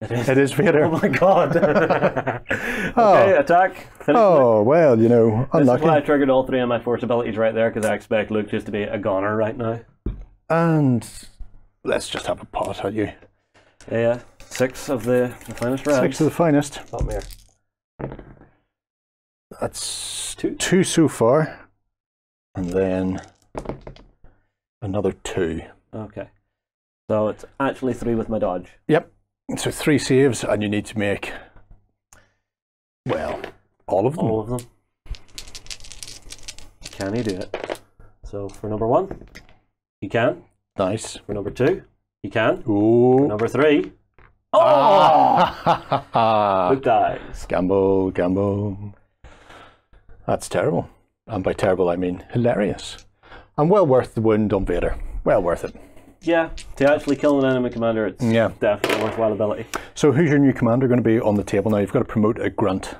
It is. It is Vader. Oh my god. Oh. Okay, attack. Finish Oh, well, you know, This is unlucky. why I triggered all 3 of my force abilities right there, because I expect Luke just to be a goner right now. And let's just have a pot at you. Yeah, 6 of the finest rounds. 6 of the finest. Not mere. That's 2. 2 so far. And then another 2. Okay. So it's actually 3 with my dodge. Yep. So 3 saves, and you need to make, well, all of them. All of them. Can he do it? So for number 1, he can. Nice. For number 2, he can. Ooh. For number 3, oh! Ah. Luke dies. Gamble, gamble. That's terrible. And by terrible, I mean hilarious. And well worth the wound on Vader. Well worth it. Yeah, to actually kill an enemy commander, it's definitely a worthwhile ability. So who's your new commander going to be on the table now? You've got to promote a grunt.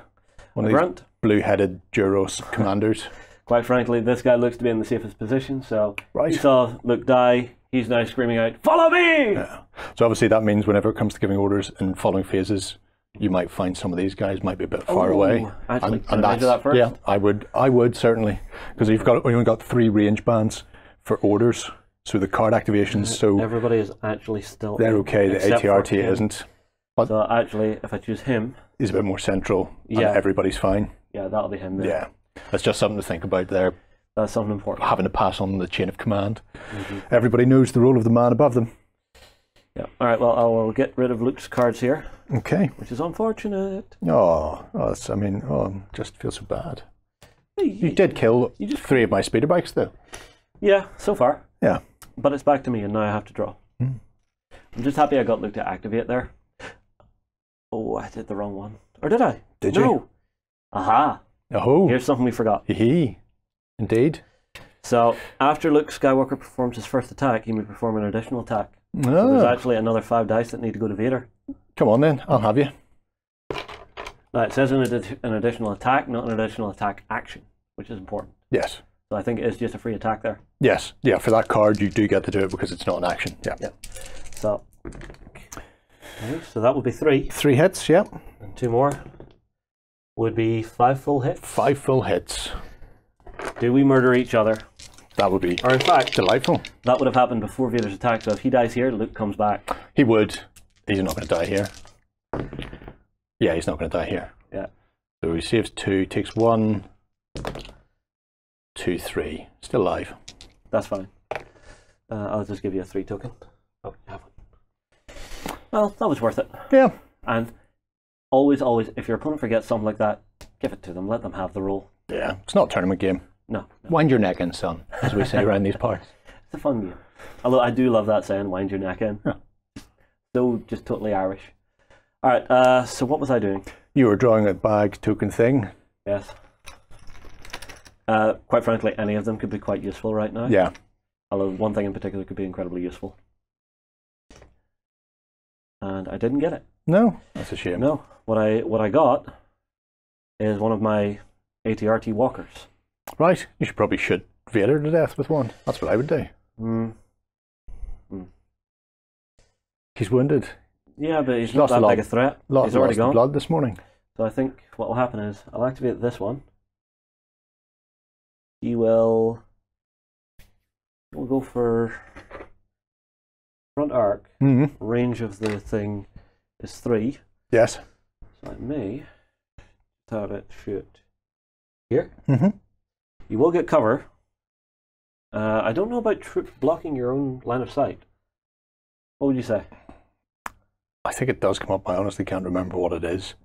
One of these blue-headed Duros commanders. Quite frankly, this guy looks to be in the safest position, so Right. he saw Luke die, he's now screaming out, "Follow me!" Yeah. So obviously that means whenever it comes to giving orders in following phases, you might find some of these guys might be a bit far away. Actually, and can I measure that first? Yeah, I would certainly, because you've only got 3 range bands for orders. So the card activations, so everybody is actually still they're okay. The ATRT isn't. But so actually, if I choose him, he's a bit more central. Yeah. And everybody's fine. Yeah, that'll be him then. Yeah, that's just something to think about there. That's something important. Having to pass on the chain of command. Everybody knows the role of the man above them. Yeah. All right. Well, I will get rid of Luke's cards here. Okay. Which is unfortunate. Just feel so bad. Hey, you did kill 3 of my speeder bikes, though. Yeah, so far. Yeah. But it's back to me, and now I have to draw. I'm just happy I got Luke to activate there. Oh, I did the wrong one. Or did I? Did you? No. Aha. Oh. Here's something we forgot. Hee. Indeed. So, after Luke Skywalker performs his first attack, he may perform an additional attack. Oh. So there's actually another 5 dice that need to go to Vader. Come on then, I'll have you. Now, it says an additional attack, not an additional attack action, which is important. Yes. So I think it is just a free attack there. Yes. Yeah, for that card you do get to do it because it's not an action. Yeah. Yeah. So, okay, so that would be 3. 3 hits, yeah. And 2 more would be 5 full hits. 5 full hits. Do we murder each other? That would be or in fact, delightful. That would have happened before Vader's attack, so if he dies here, Luke comes back. He would. He's not going to die here. Yeah, he's not going to die here. Yeah. So he saves 2, takes 1, 2, 3. Still alive. That's fine. I'll just give you a 3 token. Oh, you have one. Well, that was worth it. Yeah. And always, if your opponent forgets something like that, give it to them. Let them have the roll. Yeah. It's not a tournament game. No. Wind your neck in, son, as we say around these parts. It's a fun game. Although I do love that saying, wind your neck in. Yeah. So just totally Irish. Alright, so what was I doing? You were drawing a bag token thing. Yes. Quite frankly, any of them could be quite useful right now. Yeah. Although one thing in particular could be incredibly useful. And I didn't get it. No, that's a shame. No, what I got is one of my ATRT walkers. Right, you should probably shoot Vader to death with one. That's what I would do. He's wounded. Yeah, but he's not that big a threat. He's already gone. Blood this morning. So I think what will happen is I'll activate this one. He will. We'll go for front arc. Range of the thing is 3. Yes. So I may start it shoot here. You will get cover. I don't know about troop blocking your own line of sight. What would you say? I think it does come up. I honestly can't remember what it is.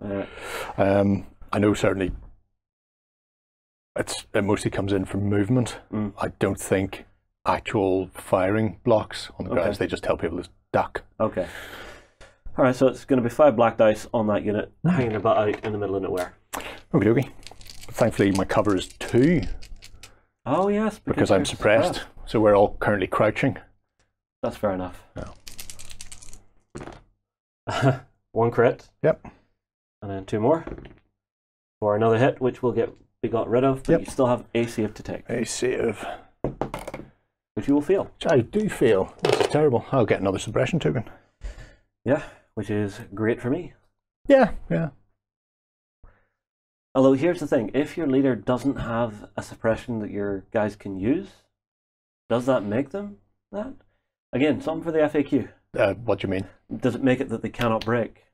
I know certainly it mostly comes in from movement. I don't think actual firing blocks on the ground. They just tell people to duck. Okay. All right, so it's going to be 5 black dice on that unit, hanging about out in the middle of nowhere. Okie dokie. Thankfully, my cover is 2. Oh yes, because I'm suppressed. So we're all currently crouching. That's fair enough. No. 1 crit. Yep. And then 2 more for another hit, which will be got rid of. But you still have a save to take. A save. Which you will feel. Which I do feel. This is terrible. I'll get another suppression token. Yeah, which is great for me. Yeah, yeah. Although here's the thing, if your leader doesn't have a suppression that your guys can use, does that make them that? Again, something for the FAQ. What do you mean? Does it make it that they cannot break?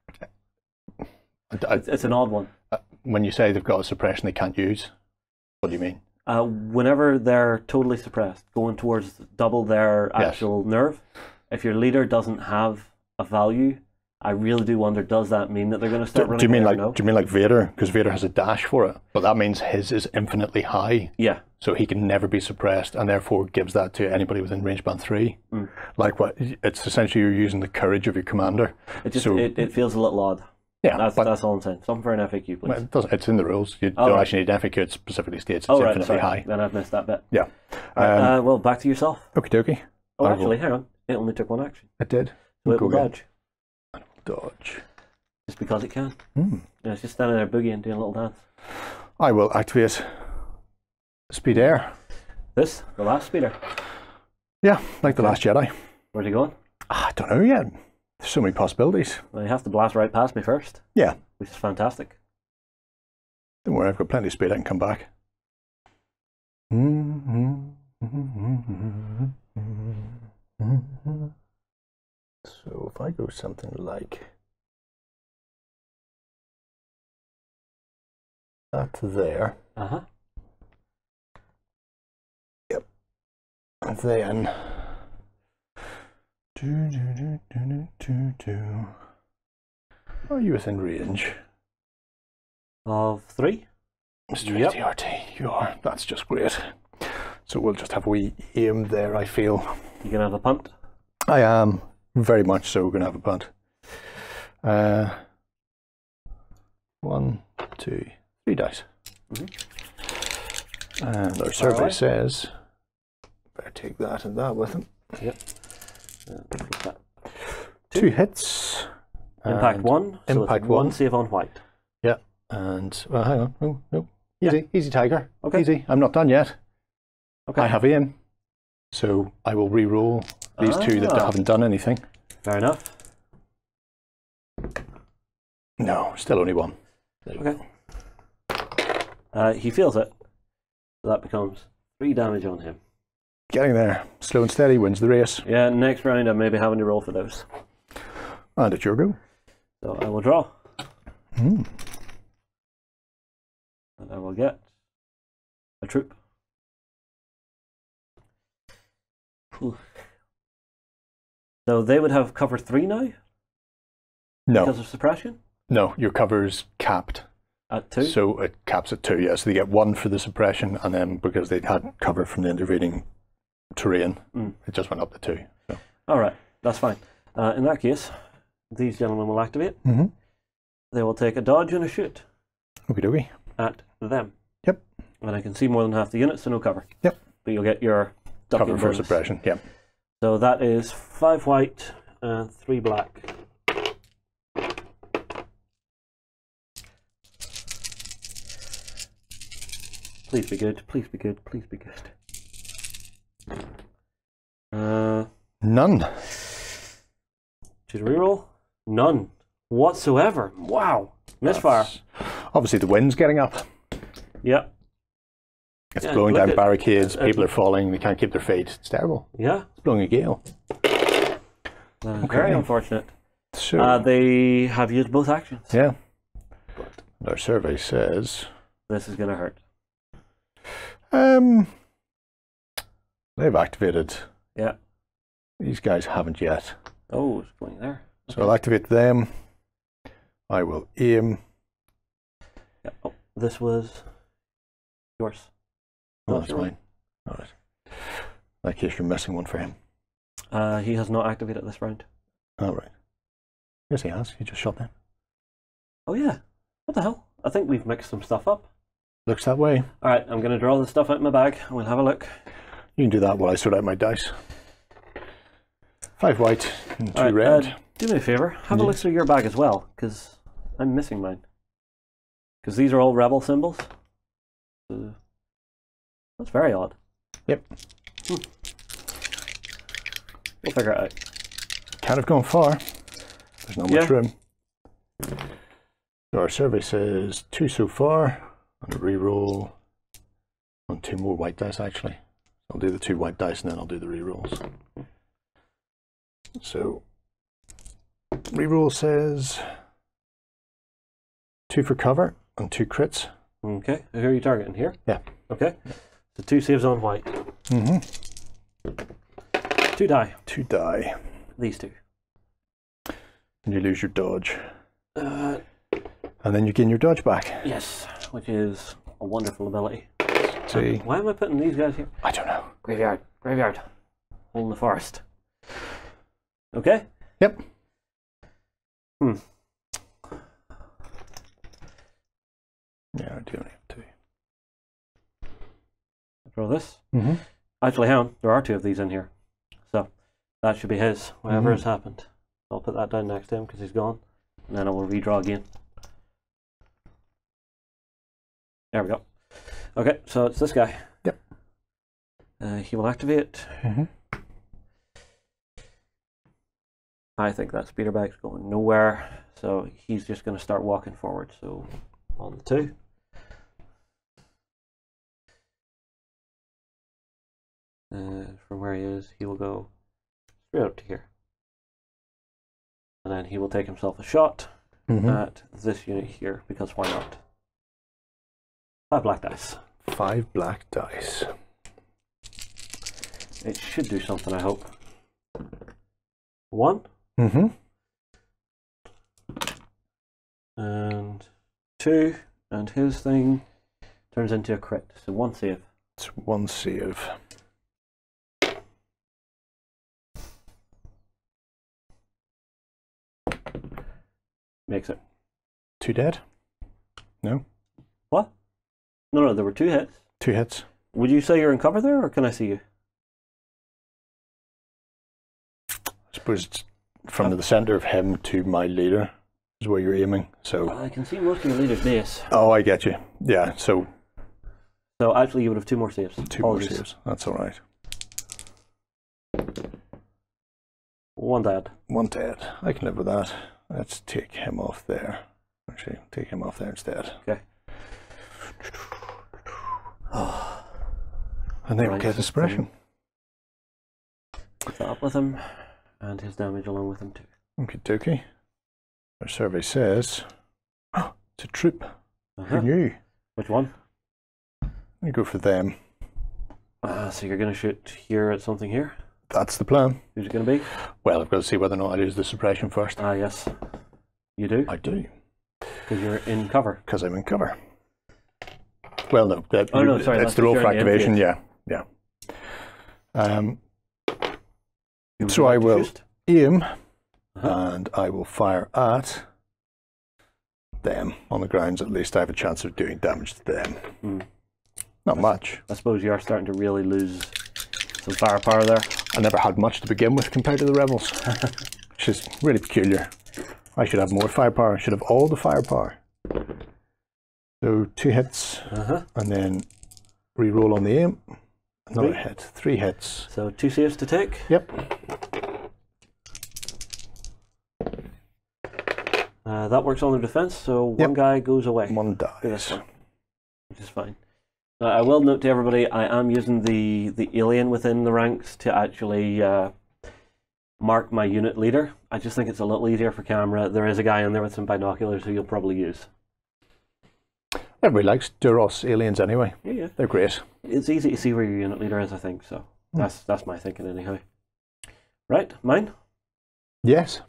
It's an odd one. When you say they've got a suppression they can't use, what do you mean? Whenever they're totally suppressed, going towards double their actual nerve, if your leader doesn't have a value, I really do wonder, does that mean that they're going to start running? Do you mean like Vader? Because Vader has a dash for it, but that means his is infinitely high. Yeah. So he can never be suppressed, and therefore gives that to anybody within range band 3. Like what? It's essentially you're using the courage of your commander. It feels a little odd. Yeah, that's all I'm saying. Something for an FAQ, please. Well, it doesn't, it's in the rules. You don't actually need an FAQ. It specifically states it's infinitely high. Then I've missed that bit. Yeah. Well, back to yourself. Okie dokie. Oh, actually, hang on. It only took 1 action. It did. So it will dodge. Dodge. Just because it can. Yeah, it's just standing there boogieing, doing a little dance. I will activate Speed Air. The last speeder? Yeah, like the Last Jedi. Where's he going? I don't know yet. There's so many possibilities. Well, he has to blast right past me first. Yeah. Which is fantastic. Don't worry, I've got plenty of speed. I can come back. So if I go something like that there. Yep. And then are you within range? Of 3? Mr. ATRT, you are. That's just great. So we'll just have a wee aim there, I feel. You gonna have a punt? I am. Very much so. We're going to have a punt. 1, 2, 3 dice. And our survey says, better take that and that with him. Yep. 2 hits. Impact 1. Impact 1 save on white. Yeah. And, well, hang on. Oh, no. Easy. Easy, Tiger. Okay. Easy. I'm not done yet. Okay. I have aim. So I will re-roll these 2 that haven't done anything. Fair enough. No, still only 1. Okay. He feels it. So that becomes 3 damage on him. Getting there. Slow and steady wins the race. Yeah, next round I may be having to roll for those. And it's your go. So I will draw. And I will get a troop. So they would have cover 3 now? No. Because of suppression? No, your cover's capped. At 2? So it caps at 2, yeah. So they get 1 for the suppression, and then because they'd had cover from the intervening terrain, it just went up to 2. So. All right, that's fine. In that case, these gentlemen will activate. They will take a dodge and a shoot. Okie dokie. At them. Yep. And I can see more than half the unit, so no cover. Yep. But you'll get your Cover for suppression, yeah. So that is 5 white and 3 black. Please be good, please be good, please be good. None. To reroll? None whatsoever. Wow. Misfire. Obviously the wind's getting up. Yep. It's blowing down barricades, people are falling, they can't keep their feet. It's terrible. Yeah. It's blowing a gale. Very unfortunate. So, they have used both actions. yeah. And our survey says... This is going to hurt. They've activated. Yeah. These guys haven't yet. Oh, it's going there. So I'll activate them. I will aim. Yeah. Oh, this was yours. Oh, that's mine. All right. In that case, you're missing one for him. He has not activated this round. All right. Yes, he has. He just shot them. Oh, yeah. What the hell? I think we've mixed some stuff up. Looks that way. All right, I'm going to draw the stuff out of my bag and we'll have a look. You can do that while I sort out my dice. 5 white and 2 right, red. Do me a favour. Have a look through your bag as well, because I'm missing mine. Because these are all rebel symbols. That's very odd. Yep. We'll figure it out. Can't have gone far. There's not much room. So our survey says 2 so far. And a reroll on 2 more white dice actually. I'll do the 2 white dice and then I'll do the rerolls. So reroll says 2 for cover and 2 crits. Okay, who are you targeting here? Yeah. Okay, so 2 saves on white. 2 die. 2 die. These 2. And you lose your dodge. And then you gain your dodge back. Yes, which is a wonderful ability. See? Why am I putting these guys here? I don't know. Graveyard, graveyard. Hole in the forest. Okay? Yep. Yeah, I do only have 2. Draw this. Actually, hang on. There are 2 of these in here. So, that should be his, whatever has happened. I'll put that down next to him because he's gone. And then I will redraw again. There we go. Okay, so it's this guy. Yep. He will activate. I think that speeder bag's going nowhere, so he's just going to start walking forward. So on the 2. From where he is, he will go straight up to here. And then he will take himself a shot at this unit here, because why not? 5 black dice. 5 black dice. It should do something, I hope. 1. And 2. And his thing turns into a crit. So 1 save. It's 1 save. Makes it. 2 dead? No. What? No, there were 2 hits. 2 hits. Would you say you're in cover there, or can I see you? I suppose it's from the center of him to my leader is where you're aiming. So I can see most of your leader's base. Oh, I get you. Yeah, so actually you would have 2 more saves. 2 more saves. That's all right. 1 dead. 1 dead. I can live with that. Let's take him off there. Actually, take him off there instead. Okay. And then we'll get the suppression. Put that up with him, and his damage along with him too. Okie dokie. Our survey says it's a troop. Who knew? Which one? We go for them. So you're going to shoot here at something here? That's the plan. Who's it going to be? Well, I've got to see whether or not I lose the suppression first. Yes. You do? I do. Because you're in cover. Because I'm in cover. Well, no. No, sorry. That's the roll for activation, yeah. So I will aim, and I will fire at them. On the grounds, at least I have a chance of doing damage to them. Not much. I suppose you are starting to really lose Some firepower there. I never had much to begin with compared to the rebels, which is really peculiar. I should have more firepower. I should have all the firepower. So 2 hits, and then re-roll on the aim. Another hit. 3 hits. So 2 saves to take. Yep. That works on their defense, so one guy goes away. One dies. This one, which is fine. I will note to everybody, I am using the alien within the ranks to actually mark my unit leader. I just think it's a little easier for camera. There is a guy in there with some binoculars who you'll probably use. Everybody likes Duros aliens anyway. Yeah. They're great. It's easy to see where your unit leader is, I think, so that's my thinking anyhow. Right, mine? Yes.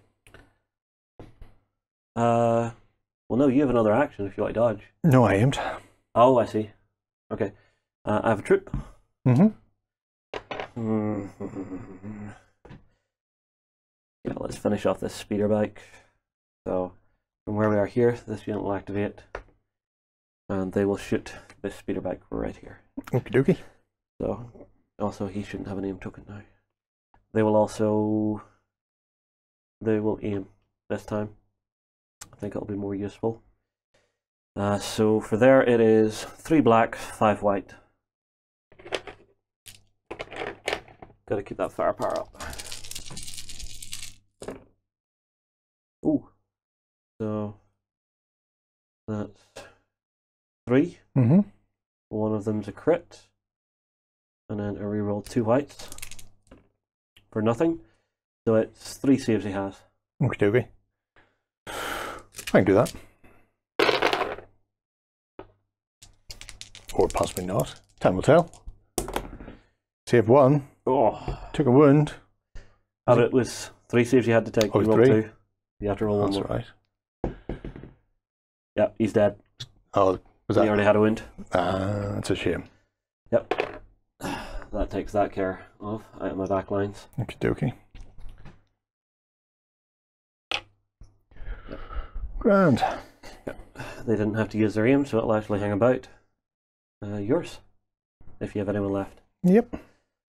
Well, no, you have another action if you like dodge. No, I aimed. Oh, I see. Okay. I have a troop. Yeah, let's finish off this speeder bike. So, from where we are here, this unit will activate, and they will shoot this speeder bike right here. Okie dokie. So, also, he shouldn't have a name token now. They will aim this time. I think it'll be more useful. So for there it is 3 black, 5 white. Gotta keep that firepower up. Ooh. So that's 3. One of them's a crit. And then I reroll 2 whites for nothing. So it's 3 saves he has. Okie dokie. I can do that. Or possibly not. Time will tell. Save 1. Oh. Took a wound. But it was 3 saves you had to take. Oh, you rolled 2. You have to roll 1 more. That's right. Yeah, he's dead. Oh, was that? He already had a wound. That's a shame. Yep. That takes that care of out of my back lines. Okie dokie. Yep. Grand. Yep. They didn't have to use their aim, so it'll actually hang about. Yours, if you have anyone left. Yep.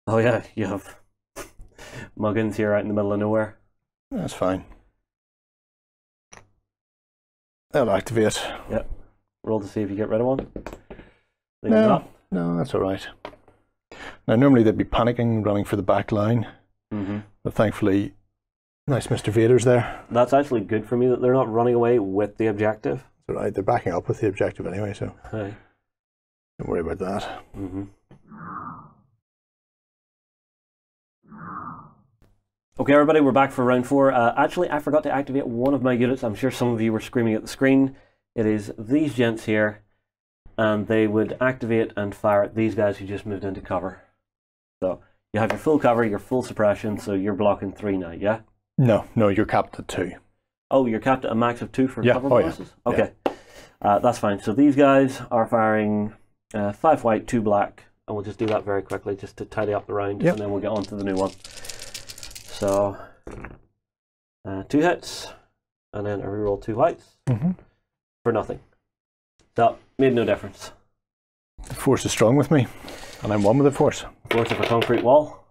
Oh yeah, you have muggins here out in the middle of nowhere. That's fine. That'll activate. Yep. Roll to see if you get rid of one. No, that's all right. Now, normally they'd be panicking, running for the back line. But thankfully, nice Mr. Vader's there. That's actually good for me that they're not running away with the objective. That's all right. They're backing up with the objective anyway, so Hey. don't worry about that. Okay, everybody, we're back for round 4. Actually, I forgot to activate one of my units. I'm sure some of you were screaming at the screen. It is these gents here, and they would activate and fire at these guys who just moved into cover. So you have your full cover, your full suppression, so you're blocking 3 now, yeah? No, you're capped at 2. Oh, you're capped at a max of 2 for cover bonuses? Yeah. Okay, that's fine. So these guys are firing 5 white, 2 black, and we'll just do that very quickly just to tidy up the round, and then we'll get on to the new one. So 2 hits, and then I reroll 2 whites for nothing. That made no difference. The force is strong with me, and I'm one with the force. Force of a concrete wall.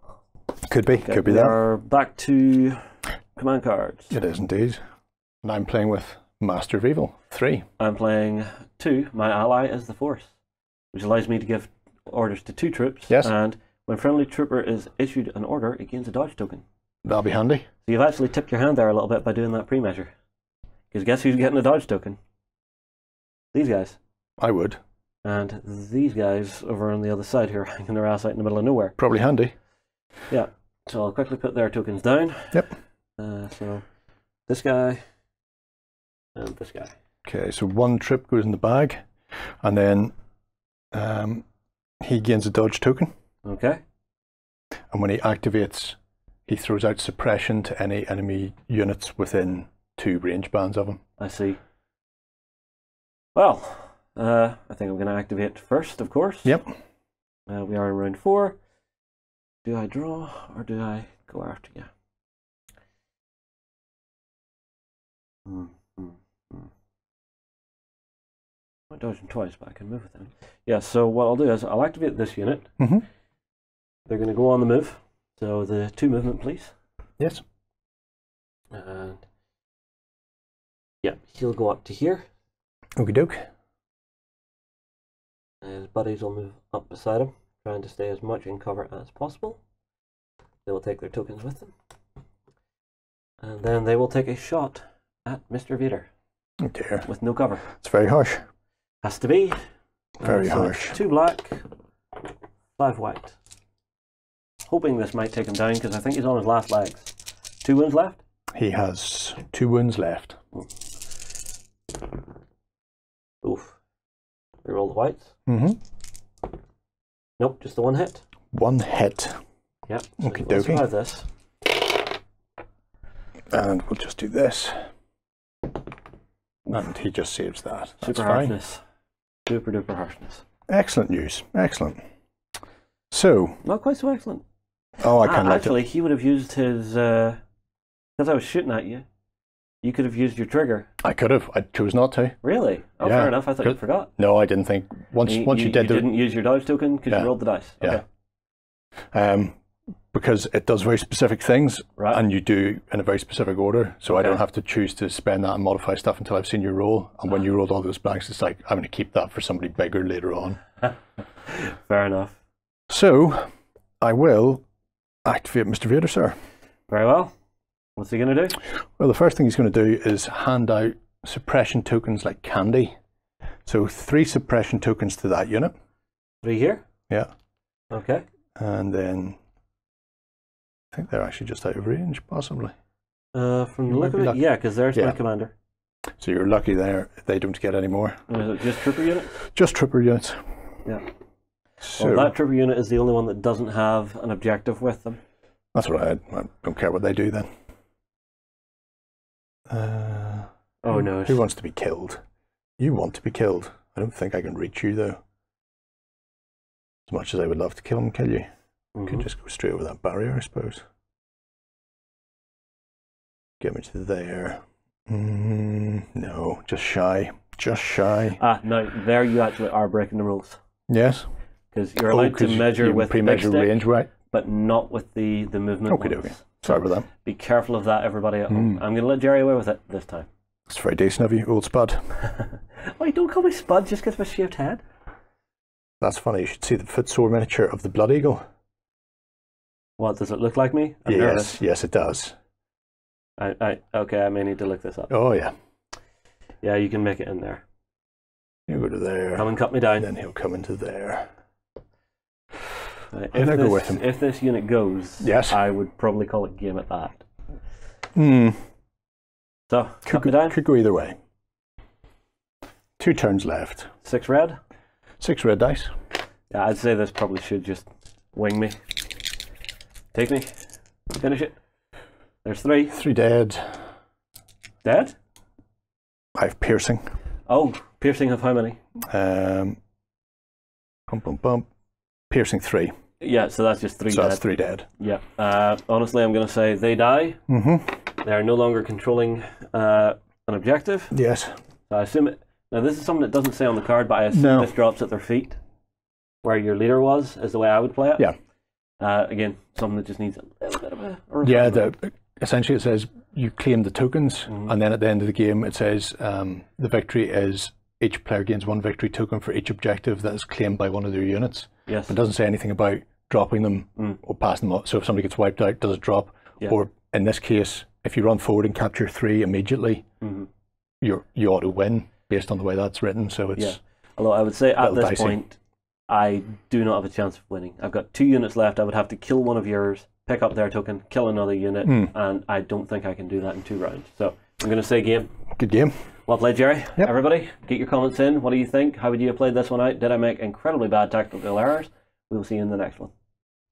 Could be, Okay, could be we that. are back to command cards. It is indeed. And I'm playing with Master of Evil, 3. I'm playing 2. My ally is the force, which allows me to give orders to 2 troops. Yes. And when friendly trooper is issued an order, it gains a dodge token. That'll be handy. So you've actually tipped your hand there a little bit by doing that pre-measure. Because guess who's getting a dodge token? These guys. I would. And these guys over on the other side here, hanging their ass out in the middle of nowhere. Probably handy. Yeah. So I'll quickly put their tokens down. Yep. So this guy and this guy. Okay, so 1 trip goes in the bag, and then he gains a dodge token. Okay. And when he activates, he throws out suppression to any enemy units within 2 range bands of him. I see. Well, I think I'm going to activate first, of course. Yep. We are in round 4. Do I draw or do I go after you? I dodged him twice, but I can move with him. Yeah, so what I'll do is I'll activate this unit. they're going to go on the move. So the 2 movement, please. Yes. And yeah, he'll go up to here. Okie doke. And his buddies will move up beside him, trying to stay as much in cover as possible. They will take their tokens with them. And then they will take a shot at Mr. Vader. Oh dear. With no cover. It's very harsh. Has to be. Very So harsh. 2 black, 5 white. Hoping this might take him down because I think he's on his last legs. 2 wounds left? He has 2 wounds left. Oof. Reroll the whites. Mm-hmm. Nope, just the 1 hit. 1 hit. Yep. So Okie we'll dokie. survive this. And we'll just do this. And he just saves that. That's Super fine. harshness. Super duper harshness. Excellent news. Excellent. So, Not quite so excellent. oh, I kind of liked Actually, it. he would have used his... Because I was shooting at you, you could have used your trigger. I could have. I chose not to. Really? Oh, Yeah. fair enough. I thought you forgot. No, I didn't think. Once you did the... didn't use your dodge token because Yeah. you rolled the dice. Okay. Yeah. Because it does very specific things, Right. and you do in a very specific order, so I Okay. don't have to choose to spend that and modify stuff until I've seen your roll. And when you rolled all those blanks, it's like, I'm going to keep that for somebody bigger later on. Fair enough. So, I will activate Mr. Vader, sir. Very well. What's he going to do? Well, the first thing he's going to do is hand out suppression tokens like candy. So 3 suppression tokens to that unit. 3 here? Yeah. Okay. And then I think they're actually just out of range, possibly. From the You look might of be it, lucky. yeah, because there's Yeah. my commander. So you're lucky there. They don't get any more. Is it just trooper unit? Just trooper units. Yeah. So Well, that trooper unit is the only one that doesn't have an objective with them. that's what I don't care what they do then. Oh no. Who wants to be killed? You want to be killed. I don't think I can reach you though. As much as I would love to kill you. Mhm. Could just go straight over that barrier, I suppose. Get me to there. No, just shy. Just shy. No, there you actually are breaking the rules. Yes. Because you're allowed to measure with the big pre-measure stick, range, right? but not with the movement Okay, ones. okay. Sorry about that. Be careful of that, everybody at home. I'm going to let Gerry away with it this time. It's very decent of you, old spud. Oh, you don't call me Spud just because of a shaved head? That's funny. You should see the footsore miniature of the Blood Eagle. What, does it look like me? I'm Yes, nervous. yes, it does. Okay, I may need to look this up. Oh, yeah. Yeah, you can make it in there. He'll go to there. Come and cut me down. And then he'll come into there. Right, I'll go with him. If this unit goes, Yes. I would probably call it game at that. So, cut me down. Could go either way. 2 turns left. 6 red. 6 red dice. Yeah, I'd say this probably should just wing me. Take me. Finish it. There's 3. 3 dead. Dead? 5 piercing. Oh, piercing of how many? Bump. Piercing 3. Yeah, so that's just 3 So dead. that's 3 dead. Yeah. Honestly, I'm going to say they die. They are no longer controlling an objective. Yes. So I assume it. Now, this is something that doesn't say on the card, but I assume No. this drops at their feet, where your leader was, is the way I would play it. Yeah. Again, something that just needs a little bit of a Yeah, refinement. essentially it says you claim the tokens, and then at the end of the game it says the victory is each player gains 1 victory token for each objective that is claimed by one of their units. Yes. It doesn't say anything about dropping them or passing them up. So if somebody gets wiped out, does it drop? Yeah. Or in this case, if you run forward and capture 3 immediately, you ought to win based on the way that's written. So it's Yeah. Although I would say at little this dicey. point, I do not have a chance of winning. I've got 2 units left. I would have to kill one of yours, pick up their token, kill another unit, and I don't think I can do that in 2 rounds. So I'm going to say game. good game. Well played, Gerry. Yep. Everybody, get your comments in. What do you think? How would you have played this one out? Did I make incredibly bad tactical errors? We will see you in the next one.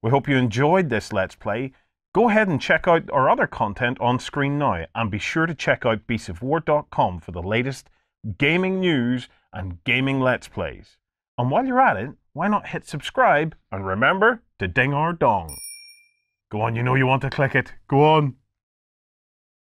We hope you enjoyed this Let's Play. Go ahead and check out our other content on screen now, and be sure to check out beastsofwar.com for the latest gaming news and gaming Let's Plays. And while you're at it, why not hit subscribe and remember to ding our dong. Go on, you know you want to click it. Go on.